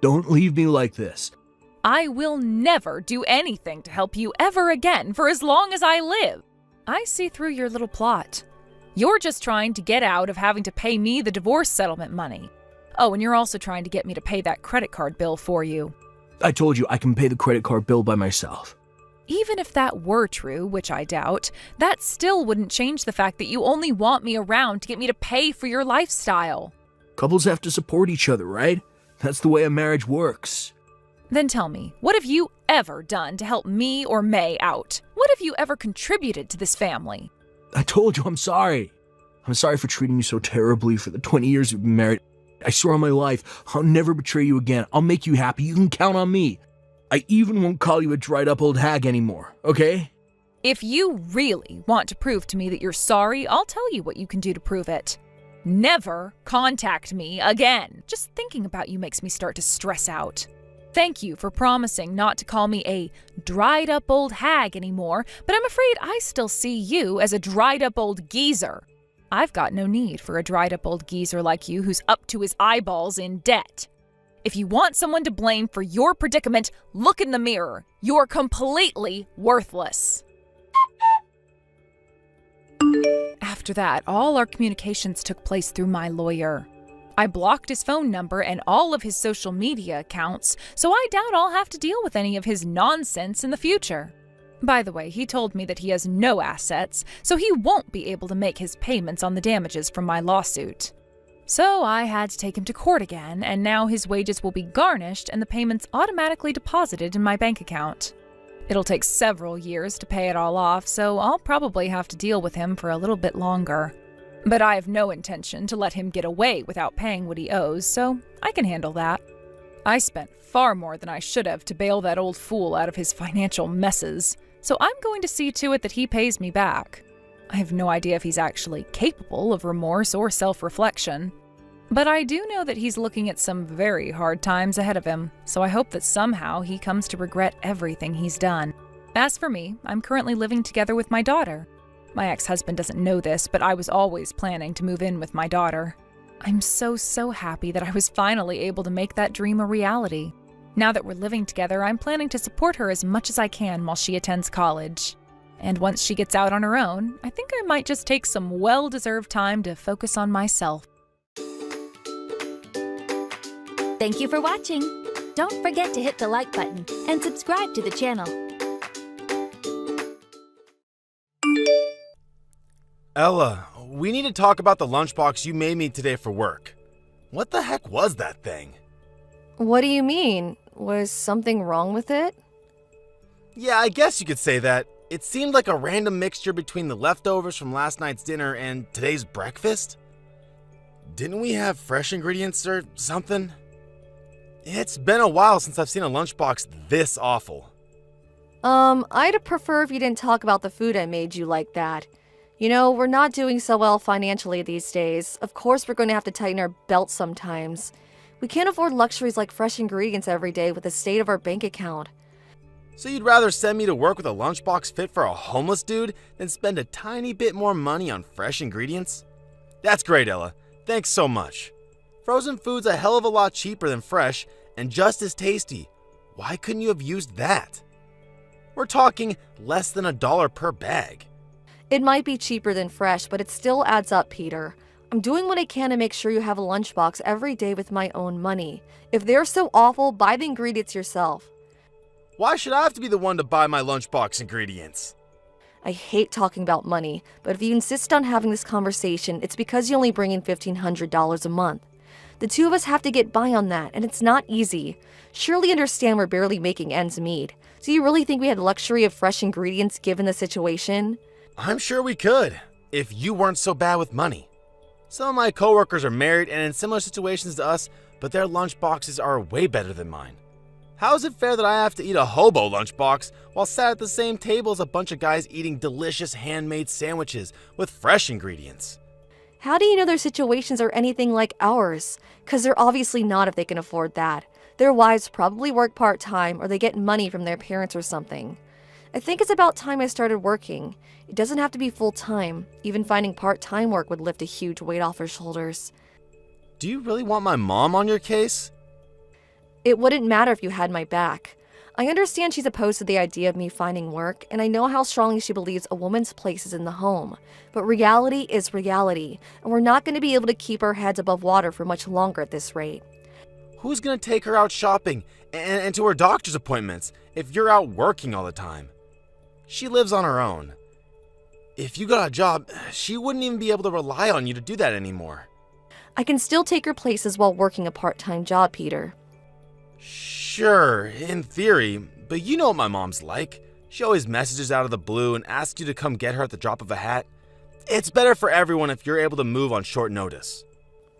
Don't leave me like this. I will never do anything to help you ever again for as long as I live. I see through your little plot. You're just trying to get out of having to pay me the divorce settlement money. Oh, and you're also trying to get me to pay that credit card bill for you. I told you I can pay the credit card bill by myself. Even if that were true, which I doubt, that still wouldn't change the fact that you only want me around to get me to pay for your lifestyle. Couples have to support each other, right? That's the way a marriage works. Then tell me, what have you ever done to help me or May out? What have you ever contributed to this family? I told you I'm sorry. I'm sorry for treating you so terribly for the 20 years we've been married. I swear on my life, I'll never betray you again. I'll make you happy. You can count on me. I even won't call you a dried-up old hag anymore, okay? If you really want to prove to me that you're sorry, I'll tell you what you can do to prove it. Never contact me again. Just thinking about you makes me start to stress out. Thank you for promising not to call me a dried-up old hag anymore, but I'm afraid I still see you as a dried-up old geezer. I've got no need for a dried-up old geezer like you who's up to his eyeballs in debt. If you want someone to blame for your predicament, look in the mirror. You're completely worthless. After that, all our communications took place through my lawyer. I blocked his phone number and all of his social media accounts, so I doubt I'll have to deal with any of his nonsense in the future. By the way, he told me that he has no assets, so he won't be able to make his payments on the damages from my lawsuit. So I had to take him to court again, and now his wages will be garnished and the payments automatically deposited in my bank account. It'll take several years to pay it all off, so I'll probably have to deal with him for a little bit longer. But I have no intention to let him get away without paying what he owes, so I can handle that. I spent far more than I should have to bail that old fool out of his financial messes, so I'm going to see to it that he pays me back. I have no idea if he's actually capable of remorse or self-reflection. But I do know that he's looking at some very hard times ahead of him, so I hope that somehow he comes to regret everything he's done. As for me, I'm currently living together with my daughter. My ex-husband doesn't know this, but I was always planning to move in with my daughter. I'm so happy that I was finally able to make that dream a reality. Now that we're living together, I'm planning to support her as much as I can while she attends college. And once she gets out on her own, I think I might just take some well-deserved time to focus on myself. Thank you for watching. Don't forget to hit the like button and subscribe to the channel. Ella, we need to talk about the lunchbox you made me today for work. What the heck was that thing? What do you mean? Was something wrong with it? Yeah, I guess you could say that. It seemed like a random mixture between the leftovers from last night's dinner and today's breakfast. Didn't we have fresh ingredients or something? It's been a while since I've seen a lunchbox this awful. I'd prefer if you didn't talk about the food I made you like that. You know, we're not doing so well financially these days. Of course we're going to have to tighten our belts sometimes. We can't afford luxuries like fresh ingredients every day with the state of our bank account. So you'd rather send me to work with a lunchbox fit for a homeless dude than spend a tiny bit more money on fresh ingredients? That's great, Ella. Thanks so much. Frozen food's a hell of a lot cheaper than fresh and just as tasty. Why couldn't you have used that? We're talking less than $1 per bag. It might be cheaper than fresh, but it still adds up, Peter. I'm doing what I can to make sure you have a lunchbox every day with my own money. If they're so awful, buy the ingredients yourself. Why should I have to be the one to buy my lunchbox ingredients? I hate talking about money, but if you insist on having this conversation, it's because you only bring in $1,500 a month. The two of us have to get by on that, and it's not easy. Surely understand we're barely making ends meet. Do you really think we had the luxury of fresh ingredients given the situation? I'm sure we could, if you weren't so bad with money. Some of my coworkers are married and in similar situations to us, but their lunchboxes are way better than mine. How is it fair that I have to eat a hobo lunchbox while sat at the same table as a bunch of guys eating delicious handmade sandwiches with fresh ingredients? How do you know their situations are anything like ours? 'Cause they're obviously not if they can afford that. Their wives probably work part-time or they get money from their parents or something. I think it's about time I started working. It doesn't have to be full-time. Even finding part-time work would lift a huge weight off our shoulders. Do you really want my mom on your case? It wouldn't matter if you had my back. I understand she's opposed to the idea of me finding work, and I know how strongly she believes a woman's place is in the home. But reality is reality, and we're not going to be able to keep our heads above water for much longer at this rate. Who's gonna take her out shopping and to her doctor's appointments if you're out working all the time? She lives on her own. If you got a job, she wouldn't even be able to rely on you to do that anymore. I can still take your places while working a part-time job, Peter. Sure, in theory, but you know what my mom's like. She always messages out of the blue and asks you to come get her at the drop of a hat. It's better for everyone if you're able to move on short notice.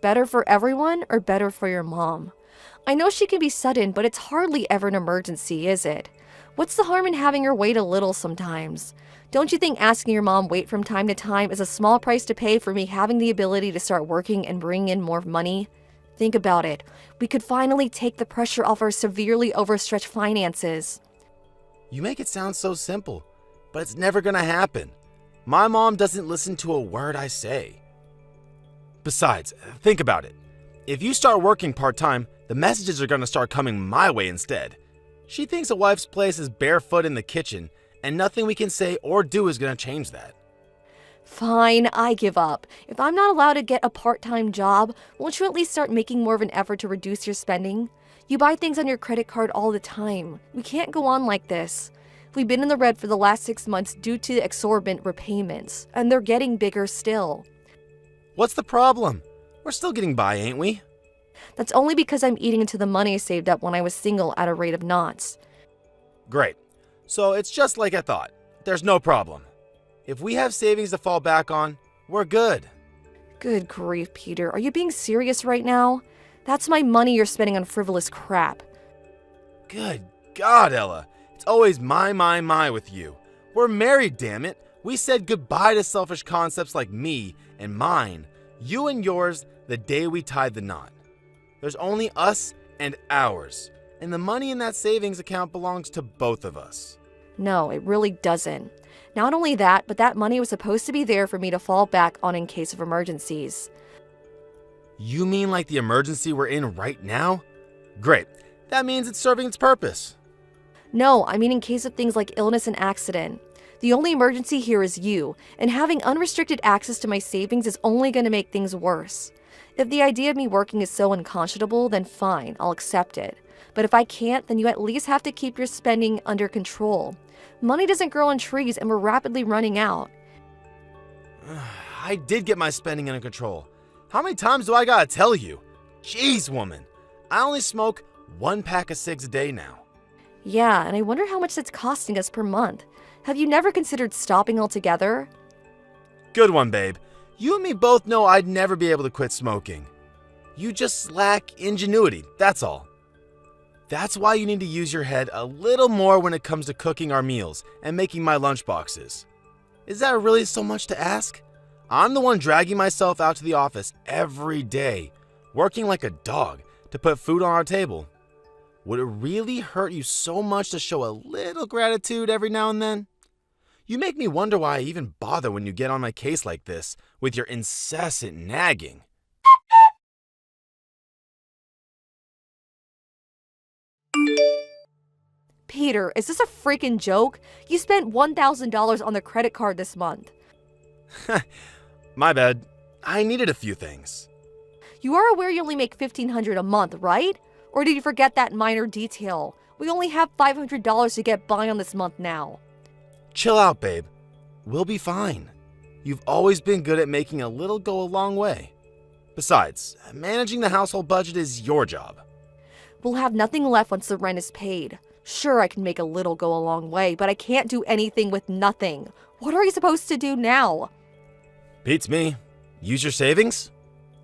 Better for everyone or better for your mom? I know she can be sudden, but it's hardly ever an emergency, is it? What's the harm in having her wait a little sometimes? Don't you think asking your mom wait from time to time is a small price to pay for me having the ability to start working and bring in more money? Think about it. We could finally take the pressure off our severely overstretched finances. You make it sound so simple, but it's never gonna happen. My mom doesn't listen to a word I say. Besides, think about it. If you start working part-time, the messages are gonna start coming my way instead. She thinks a wife's place is barefoot in the kitchen, and nothing we can say or do is gonna change that. Fine, I give up. If I'm not allowed to get a part-time job, won't you at least start making more of an effort to reduce your spending? You buy things on your credit card all the time. We can't go on like this. We've been in the red for the last 6 months due to the exorbitant repayments, and they're getting bigger still. What's the problem? We're still getting by, ain't we? That's only because I'm eating into the money I saved up when I was single at a rate of knots. Great. So it's just like I thought. There's no problem. If we have savings to fall back on, we're good. Good grief, Peter. Are you being serious right now? That's my money you're spending on frivolous crap. Good God, Ella. It's always my with you. We're married, damn it. We said goodbye to selfish concepts like me and mine, you and yours, the day we tied the knot. There's only us and ours, and the money in that savings account belongs to both of us. No, it really doesn't. Not only that, but that money was supposed to be there for me to fall back on in case of emergencies. You mean like the emergency we're in right now? Great. That means it's serving its purpose. No, I mean in case of things like illness and accident. The only emergency here is you, and having unrestricted access to my savings is only going to make things worse. If the idea of me working is so unconscionable, then fine, I'll accept it. But if I can't, then you at least have to keep your spending under control. Money doesn't grow on trees, and we're rapidly running out. I did get my spending under control. How many times do I gotta tell you? Jeez, woman. I only smoke 1 pack of cigs a day now. Yeah, and I wonder how much that's costing us per month. Have you never considered stopping altogether? Good one, babe. You and me both know I'd never be able to quit smoking. You just lack ingenuity, that's all. That's why you need to use your head a little more when it comes to cooking our meals and making my lunchboxes. Is that really so much to ask? I'm the one dragging myself out to the office every day, working like a dog to put food on our table. Would it really hurt you so much to show a little gratitude every now and then? You make me wonder why I even bother when you get on my case like this with your incessant nagging. Peter, is this a freaking joke? You spent $1,000 on the credit card this month. My bad. I needed a few things. You are aware you only make $1,500 a month, right? Or did you forget that minor detail? We only have $500 to get by on this month now. Chill out, babe. We'll be fine. You've always been good at making a little go a long way. Besides, managing the household budget is your job. We'll have nothing left once the rent is paid. Sure, I can make a little go a long way, but I can't do anything with nothing. What are we supposed to do now? Beats me. Use your savings?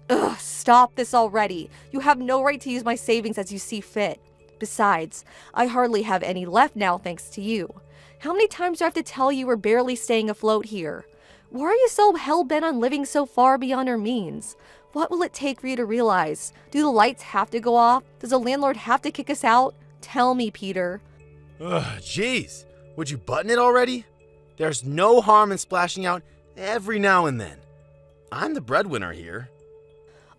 Ugh, stop this already. You have no right to use my savings as you see fit. Besides, I hardly have any left now thanks to you. How many times do I have to tell you we're barely staying afloat here? Why are you so hell-bent on living so far beyond our means? What will it take for you to realize? Do the lights have to go off? Does the landlord have to kick us out? Tell me, Peter. Ugh, jeez. Would you button it already? There's no harm in splashing out every now and then. I'm the breadwinner here.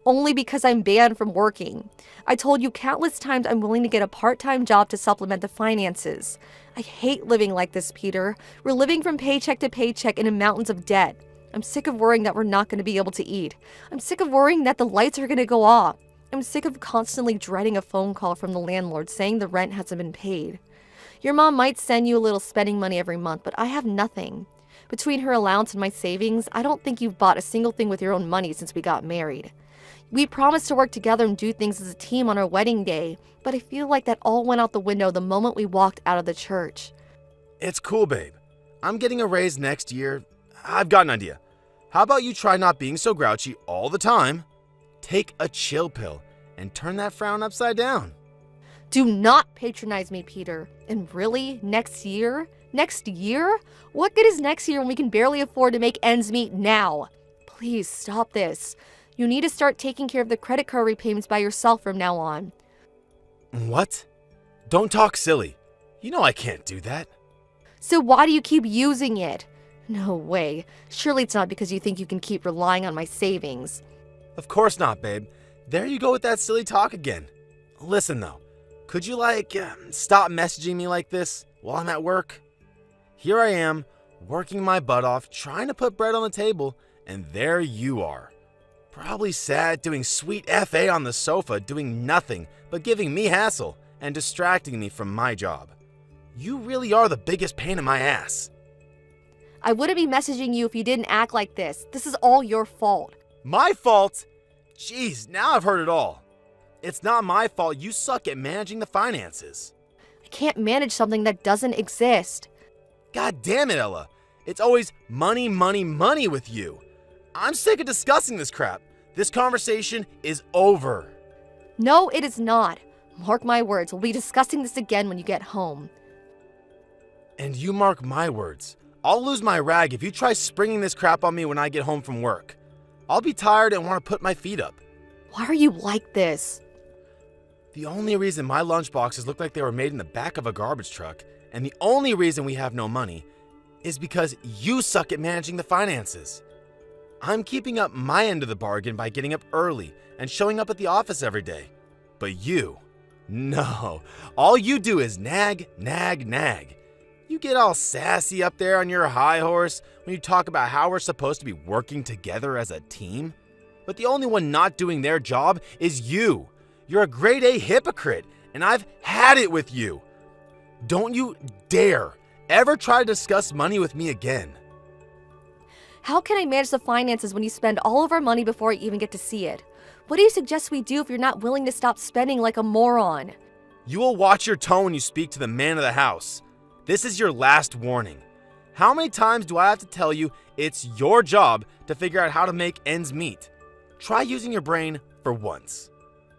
Only because I'm banned from working. I told you countless times I'm willing to get a part-time job to supplement the finances. I hate living like this, Peter. We're living from paycheck to paycheck and in mountains of debt. I'm sick of worrying that we're not going to be able to eat. I'm sick of worrying that the lights are going to go off. I'm sick of constantly dreading a phone call from the landlord saying the rent hasn't been paid. Your mom might send you a little spending money every month, but I have nothing. Between her allowance and my savings, I don't think you've bought a single thing with your own money since we got married. We promised to work together and do things as a team on our wedding day, but I feel like that all went out the window the moment we walked out of the church. It's cool, babe. I'm getting a raise next year. I've got an idea. How about you try not being so grouchy all the time? Take a chill pill and turn that frown upside down. Do not patronize me, Peter. And really, next year? Next year? What good is next year when we can barely afford to make ends meet now? Please stop this. You need to start taking care of the credit card repayments by yourself from now on. What? Don't talk silly. You know I can't do that. So why do you keep using it? No way. Surely it's not because you think you can keep relying on my savings. Of course not, babe. There you go with that silly talk again. Listen though, could you stop messaging me like this while I'm at work? Here I am, working my butt off, trying to put bread on the table, and there you are. Probably sad, doing sweet FA on the sofa, doing nothing but giving me hassle and distracting me from my job. You really are the biggest pain in my ass. I wouldn't be messaging you if you didn't act like this. This is all your fault. My fault? Jeez, now I've heard it all. It's not my fault you suck at managing the finances. I can't manage something that doesn't exist. God damn it, Ella. It's always money, money, money with you. I'm sick of discussing this crap. This conversation is over. No, it is not. Mark my words, we'll be discussing this again when you get home. And you mark my words. I'll lose my rag if you try springing this crap on me when I get home from work. I'll be tired and want to put my feet up. Why are you like this? The only reason my lunchboxes look like they were made in the back of a garbage truck, and the only reason we have no money, is because you suck at managing the finances. I'm keeping up my end of the bargain by getting up early and showing up at the office every day. But you, no, all you do is nag, nag, nag. You get all sassy up there on your high horse when you talk about how we're supposed to be working together as a team. But the only one not doing their job is you. You're a grade A hypocrite, and I've had it with you. Don't you dare ever try to discuss money with me again. How can I manage the finances when you spend all of our money before I even get to see it? What do you suggest we do if you're not willing to stop spending like a moron? You will watch your tone when you speak to the man of the house. This is your last warning. How many times do I have to tell you it's your job to figure out how to make ends meet? Try using your brain for once.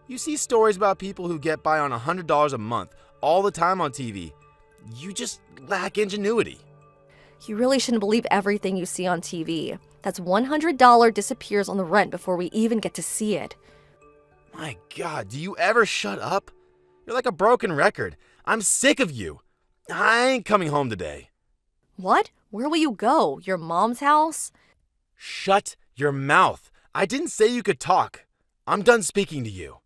You see stories about people who get by on $100 a month all the time on TV. You just lack ingenuity. You really shouldn't believe everything you see on TV. That's $100 disappears on the rent before we even get to see it. My God, do you ever shut up? You're like a broken record. I'm sick of you. I ain't coming home today. What? Where will you go? Your mom's house? Shut your mouth. I didn't say you could talk. I'm done speaking to you.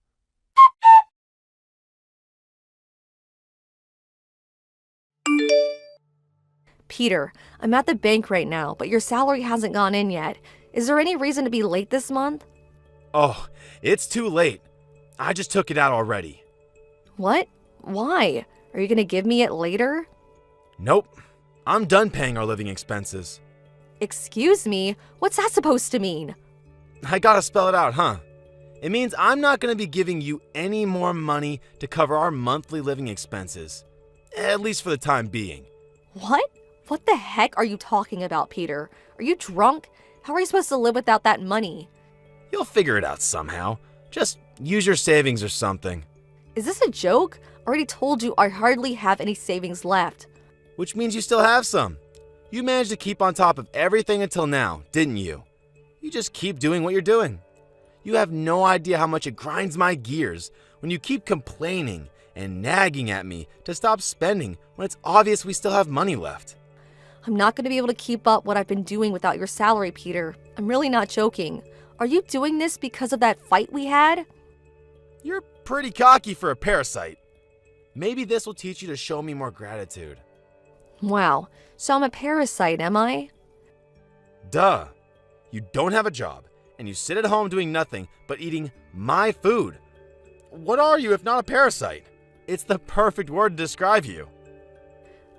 Peter, I'm at the bank right now, but your salary hasn't gone in yet. Is there any reason to be late this month? Oh, it's too late. I just took it out already. What? Why? Are you gonna give me it later? Nope. I'm done paying our living expenses. Excuse me? What's that supposed to mean? I gotta spell it out, huh? It means I'm not gonna be giving you any more money to cover our monthly living expenses. At least for the time being. What? What the heck are you talking about, Peter? Are you drunk? How are you supposed to live without that money? You'll figure it out somehow. Just use your savings or something. Is this a joke? I already told you I hardly have any savings left. Which means you still have some. You managed to keep on top of everything until now, didn't you? You just keep doing what you're doing. You have no idea how much it grinds my gears when you keep complaining and nagging at me to stop spending when it's obvious we still have money left. I'm not going to be able to keep up what I've been doing without your salary, Peter. I'm really not joking. Are you doing this because of that fight we had? You're pretty cocky for a parasite. Maybe this will teach you to show me more gratitude. Wow, so I'm a parasite, am I? Duh. You don't have a job, and you sit at home doing nothing but eating my food. What are you if not a parasite? It's the perfect word to describe you.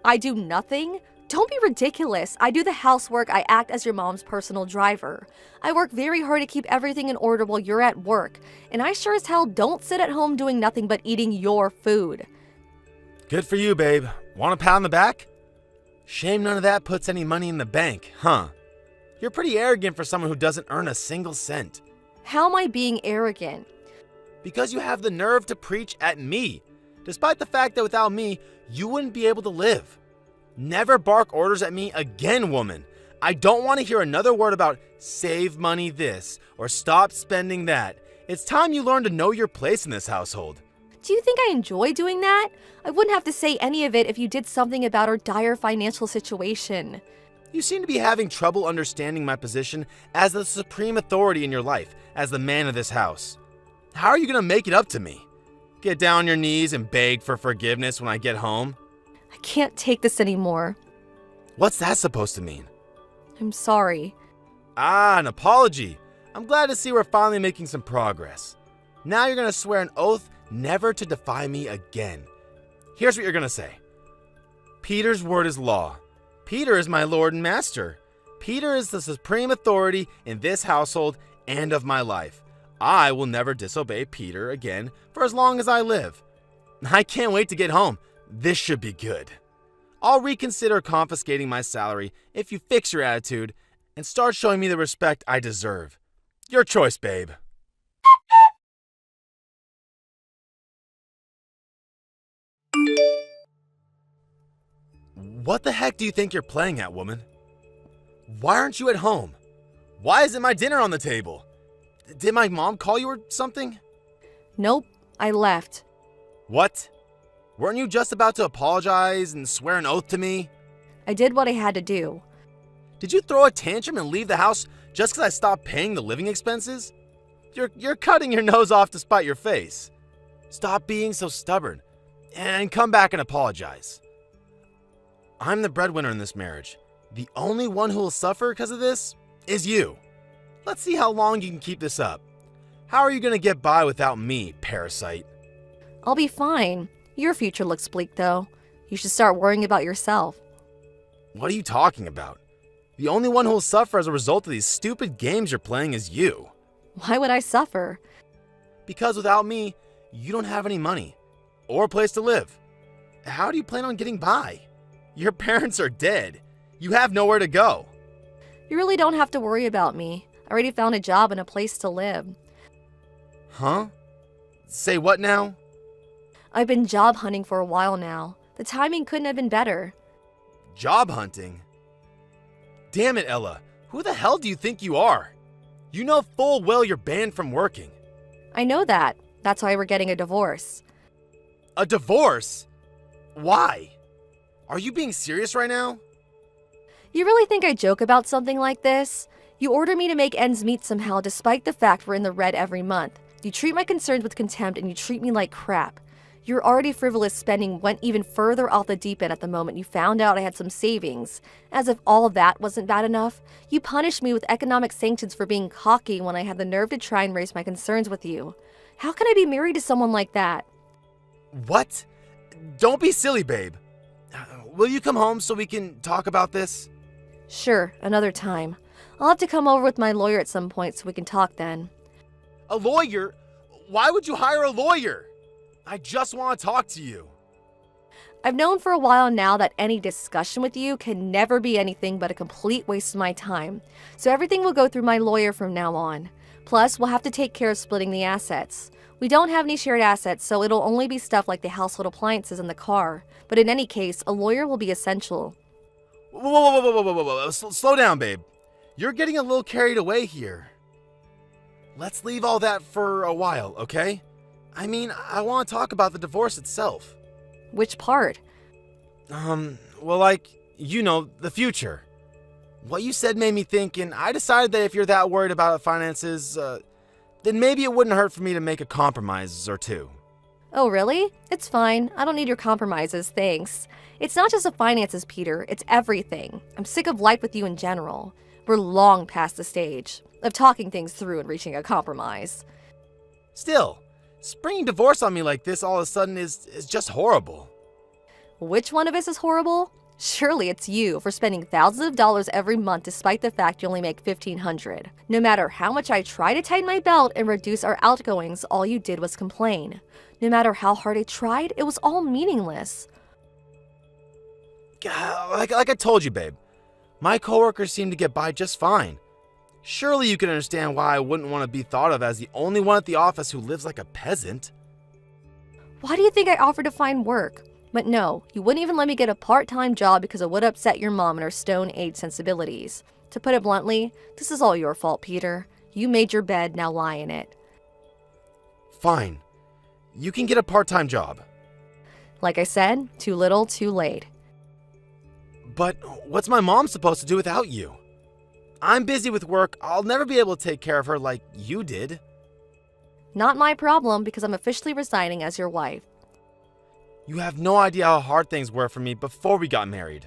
I do nothing? Don't be ridiculous. I do the housework. I act as your mom's personal driver. I work very hard to keep everything in order while you're at work. And I sure as hell don't sit at home doing nothing but eating your food. Good for you, babe. Want a pat on the back? Shame none of that puts any money in the bank, huh? You're pretty arrogant for someone who doesn't earn a single cent. How am I being arrogant? Because you have the nerve to preach at me, despite the fact that without me, you wouldn't be able to live. Never bark orders at me again, woman. I don't want to hear another word about save money this or stop spending that. It's time you learn to know your place in this household. Do you think I enjoy doing that? I wouldn't have to say any of it if you did something about our dire financial situation. You seem to be having trouble understanding my position as the supreme authority in your life, as the man of this house. How are you going to make it up to me? Get down on your knees and beg for forgiveness when I get home? I can't take this anymore. What's that supposed to mean? I'm sorry. Ah, an apology. I'm glad to see we're finally making some progress. Now you're going to swear an oath never to defy me again. Here's what you're going to say. Peter's word is law. Peter is my Lord and Master. Peter is the supreme authority in this household and of my life. I will never disobey Peter again for as long as I live. I can't wait to get home. This should be good. I'll reconsider confiscating my salary if you fix your attitude and start showing me the respect I deserve. Your choice, babe. What the heck do you think you're playing at, woman? Why aren't you at home? Why isn't my dinner on the table? Did my mom call you or something? Nope, I left. What? Weren't you just about to apologize and swear an oath to me? I did what I had to do. Did you throw a tantrum and leave the house Just because I stopped paying the living expenses? You're cutting your nose off to spite your face. Stop being so stubborn and come back and apologize. I'm the breadwinner in this marriage. The only one who will suffer because of this is you. Let's see how long you can keep this up. How are you going to get by without me, parasite? I'll be fine. Your future looks bleak, though. You should start worrying about yourself. What are you talking about? The only one who will suffer as a result of these stupid games you're playing is you. Why would I suffer? Because without me, you don't have any money or a place to live. How do you plan on getting by? Your parents are dead. You have nowhere to go. You really don't have to worry about me. I already found a job and a place to live. Huh? Say what now? I've been job hunting for a while now. The timing couldn't have been better. Job hunting? Damn it, Ella. Who the hell do you think you are? You know full well you're banned from working. I know that. That's why we're getting a divorce. A divorce? Why? Are you being serious right now? You really think I joke about something like this? You order me to make ends meet somehow despite the fact we're in the red every month. You treat my concerns with contempt and you treat me like crap. Your already frivolous spending went even further off the deep end at the moment you found out I had some savings. As if all of that wasn't bad enough, you punished me with economic sanctions for being cocky when I had the nerve to try and raise my concerns with you. How can I be married to someone like that? What? Don't be silly, babe. Will you come home so we can talk about this? Sure, another time. I'll have to come over with my lawyer at some point so we can talk then. A lawyer? Why would you hire a lawyer? I just want to talk to you. I've known for a while now that any discussion with you can never be anything but a complete waste of my time, so everything will go through my lawyer from now on. Plus, we'll have to take care of splitting the assets. We don't have any shared assets, so it'll only be stuff like the household appliances and the car, but in any case, a lawyer will be essential. Whoa. Slow down, babe. You're getting a little carried away here. Let's leave all that for a while, okay? I mean, I want to talk about the divorce itself. Which part? Well, like, you know, the future. What you said made me think, and I decided that if you're that worried about finances, then maybe it wouldn't hurt for me to make a compromise or two. Oh, really? It's fine. I don't need your compromises, thanks. It's not just the finances, Peter. It's everything. I'm sick of life with you in general. We're long past the stage of talking things through and reaching a compromise. Still, springing divorce on me like this all of a sudden is just horrible. Which one of us is horrible? Surely it's you for spending thousands of dollars every month despite the fact you only make $1,500. No matter how much I try to tighten my belt and reduce our outgoings, all you did was complain. No matter how hard I tried, it was all meaningless. Like I told you, babe, my coworkers seem to get by just fine. Surely you can understand why I wouldn't want to be thought of as the only one at the office who lives like a peasant. Why do you think I offered to find work? But no, you wouldn't even let me get a part-time job because it would upset your mom and her Stone Age sensibilities. To put it bluntly, this is all your fault, Peter. You made your bed, now lie in it. Fine. You can get a part-time job. Like I said, too little, too late. But what's my mom supposed to do without you? I'm busy with work. I'll never be able to take care of her like you did. Not my problem because I'm officially resigning as your wife. You have no idea how hard things were for me before we got married.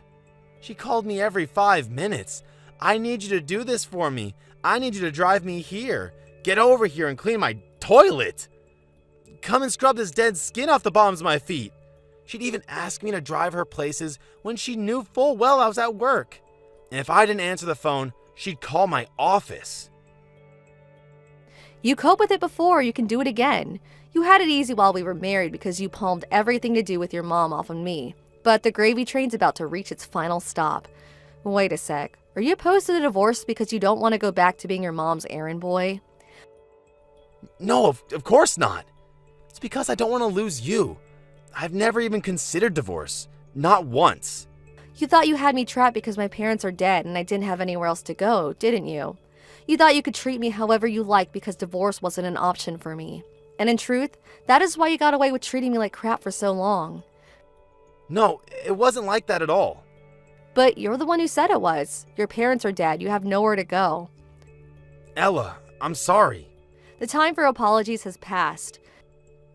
She called me every 5 minutes. I need you to do this for me. I need you to drive me here. Get over here and clean my toilet. Come and scrub this dead skin off the bottoms of my feet. She'd even ask me to drive her places when she knew full well I was at work. And if I didn't answer the phone, she'd call my office. You coped with it before, you can do it again. You had it easy while we were married because you palmed everything to do with your mom off on me. But the gravy train's about to reach its final stop. Wait a sec. Are you opposed to the divorce because you don't want to go back to being your mom's errand boy? No, of course not. It's because I don't want to lose you. I've never even considered divorce. Not once. You thought you had me trapped because my parents are dead and I didn't have anywhere else to go, didn't you? You thought you could treat me however you liked because divorce wasn't an option for me. And in truth, that is why you got away with treating me like crap for so long. No, it wasn't like that at all. But you're the one who said it was. Your parents are dead. You have nowhere to go. Ella, I'm sorry. The time for apologies has passed.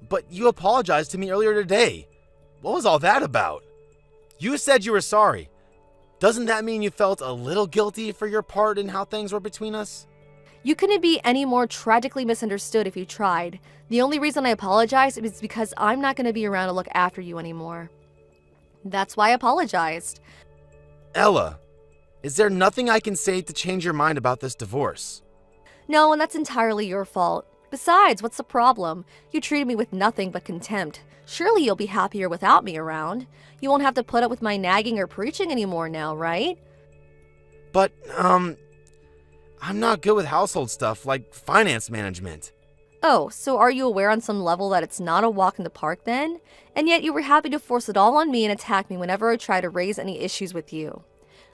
But you apologized to me earlier today. What was all that about? You said you were sorry. Doesn't that mean you felt a little guilty for your part in how things were between us? You couldn't be any more tragically misunderstood if you tried. The only reason I apologize is because I'm not going to be around to look after you anymore. That's why I apologized. Ella, is there nothing I can say to change your mind about this divorce? No, and that's entirely your fault. Besides, what's the problem? You treated me with nothing but contempt. Surely you'll be happier without me around. You won't have to put up with my nagging or preaching anymore now, right? But, I'm not good with household stuff like finance management. Oh, so are you aware on some level that it's not a walk in the park then? And yet you were happy to force it all on me and attack me whenever I try to raise any issues with you.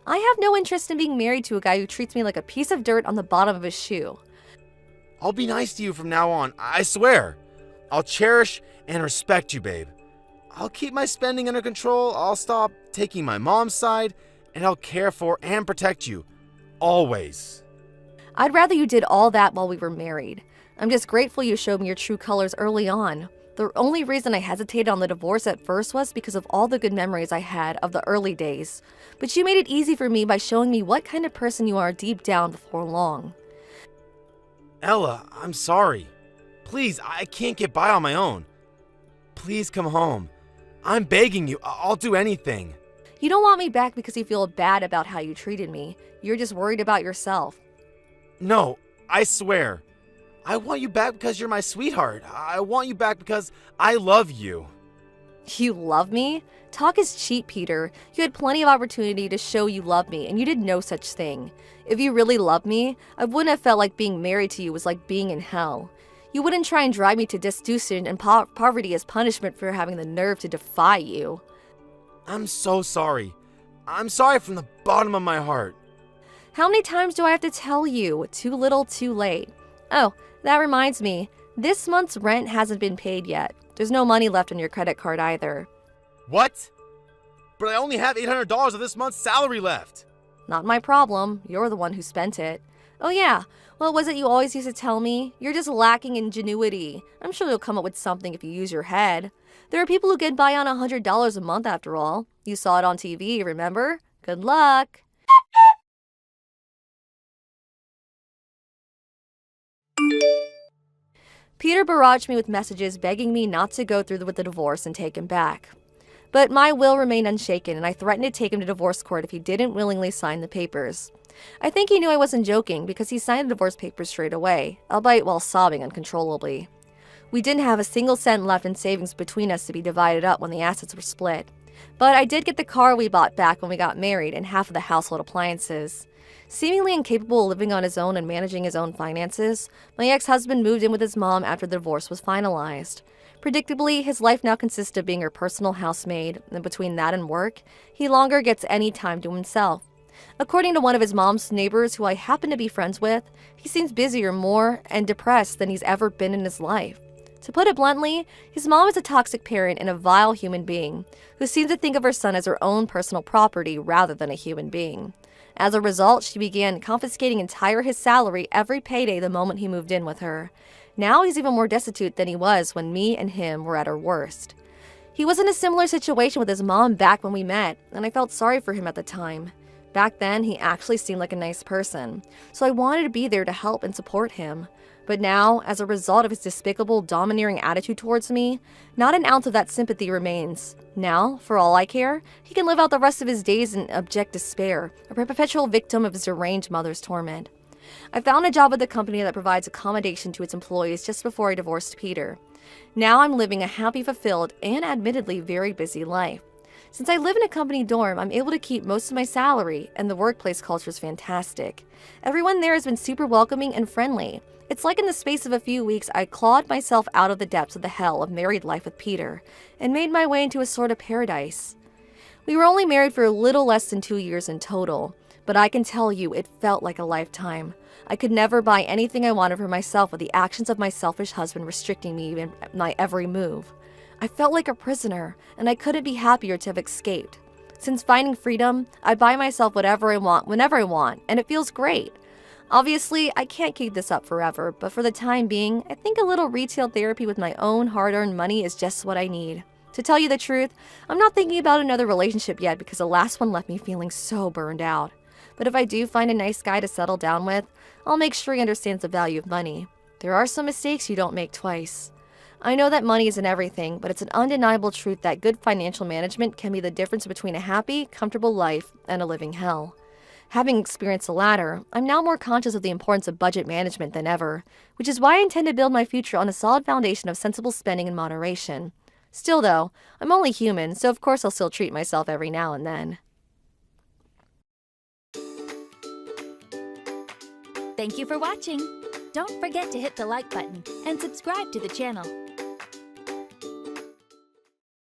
I have no interest in being married to a guy who treats me like a piece of dirt on the bottom of his shoe. I'll be nice to you from now on, I swear. I'll cherish and respect you, babe. I'll keep my spending under control, I'll stop taking my mom's side, and I'll care for and protect you. Always. I'd rather you did all that while we were married. I'm just grateful you showed me your true colors early on. The only reason I hesitated on the divorce at first was because of all the good memories I had of the early days. But you made it easy for me by showing me what kind of person you are deep down before long. Ella, I'm sorry. Please, I can't get by on my own. Please come home. I'm begging you, I'll do anything. You don't want me back because you feel bad about how you treated me. You're just worried about yourself. No, I swear. I want you back because you're my sweetheart. I want you back because I love you. You love me? Talk is cheap, Peter. You had plenty of opportunity to show you love me, and you did no such thing. If you really loved me, I wouldn't have felt like being married to you was like being in hell. You wouldn't try and drive me to destitution and poverty as punishment for having the nerve to defy you. I'm so sorry. I'm sorry from the bottom of my heart. How many times do I have to tell you? Too little, too late. Oh, that reminds me. This month's rent hasn't been paid yet. There's no money left on your credit card either. What? But I only have $800 of this month's salary left. Not my problem. You're the one who spent it. Oh yeah, what was it you always used to tell me? You're just lacking ingenuity. I'm sure you'll come up with something if you use your head. There are people who get by on $100 a month after all. You saw it on TV, remember? Good luck. Peter barraged me with messages begging me not to go through with the divorce and take him back. But my will remained unshaken, and I threatened to take him to divorce court if he didn't willingly sign the papers. I think he knew I wasn't joking because he signed the divorce papers straight away, albeit while sobbing uncontrollably. We didn't have a single cent left in savings between us to be divided up when the assets were split. But I did get the car we bought back when we got married and half of the household appliances. Seemingly incapable of living on his own and managing his own finances, my ex-husband moved in with his mom after the divorce was finalized. Predictably, his life now consists of being her personal housemaid, and between that and work, he longer gets any time to himself. According to one of his mom's neighbors who I happen to be friends with, he seems busier, more, and depressed than he's ever been in his life. To put it bluntly, his mom is a toxic parent and a vile human being, who seems to think of her son as her own personal property rather than a human being. As a result, she began confiscating entire his salary every payday the moment he moved in with her. Now he's even more destitute than he was when me and him were at our worst. He was in a similar situation with his mom back when we met, and I felt sorry for him at the time. Back then, he actually seemed like a nice person, so I wanted to be there to help and support him. But now, as a result of his despicable, domineering attitude towards me, not an ounce of that sympathy remains. Now, for all I care, he can live out the rest of his days in abject despair, a perpetual victim of his deranged mother's torment. I found a job at the company that provides accommodation to its employees just before I divorced Peter. Now I'm living a happy, fulfilled, and admittedly very busy life. Since I live in a company dorm, I'm able to keep most of my salary, and the workplace culture is fantastic. Everyone there has been super welcoming and friendly. It's like in the space of a few weeks, I clawed myself out of the depths of the hell of married life with Peter, and made my way into a sort of paradise. We were only married for a little less than 2 years in total, but I can tell you it felt like a lifetime. I could never buy anything I wanted for myself with the actions of my selfish husband restricting me in my every move. I felt like a prisoner, and I couldn't be happier to have escaped. Since finding freedom, I buy myself whatever I want, whenever I want, and it feels great. Obviously, I can't keep this up forever, but for the time being, I think a little retail therapy with my own hard-earned money is just what I need. To tell you the truth, I'm not thinking about another relationship yet because the last one left me feeling so burned out. But if I do find a nice guy to settle down with, I'll make sure he understands the value of money. There are some mistakes you don't make twice. I know that money isn't everything, but it's an undeniable truth that good financial management can be the difference between a happy, comfortable life and a living hell. Having experienced the latter, I'm now more conscious of the importance of budget management than ever, which is why I intend to build my future on a solid foundation of sensible spending and moderation. Still though, I'm only human, so of course I'll still treat myself every now and then. Thank you for watching. Don't forget to hit the like button and subscribe to the channel.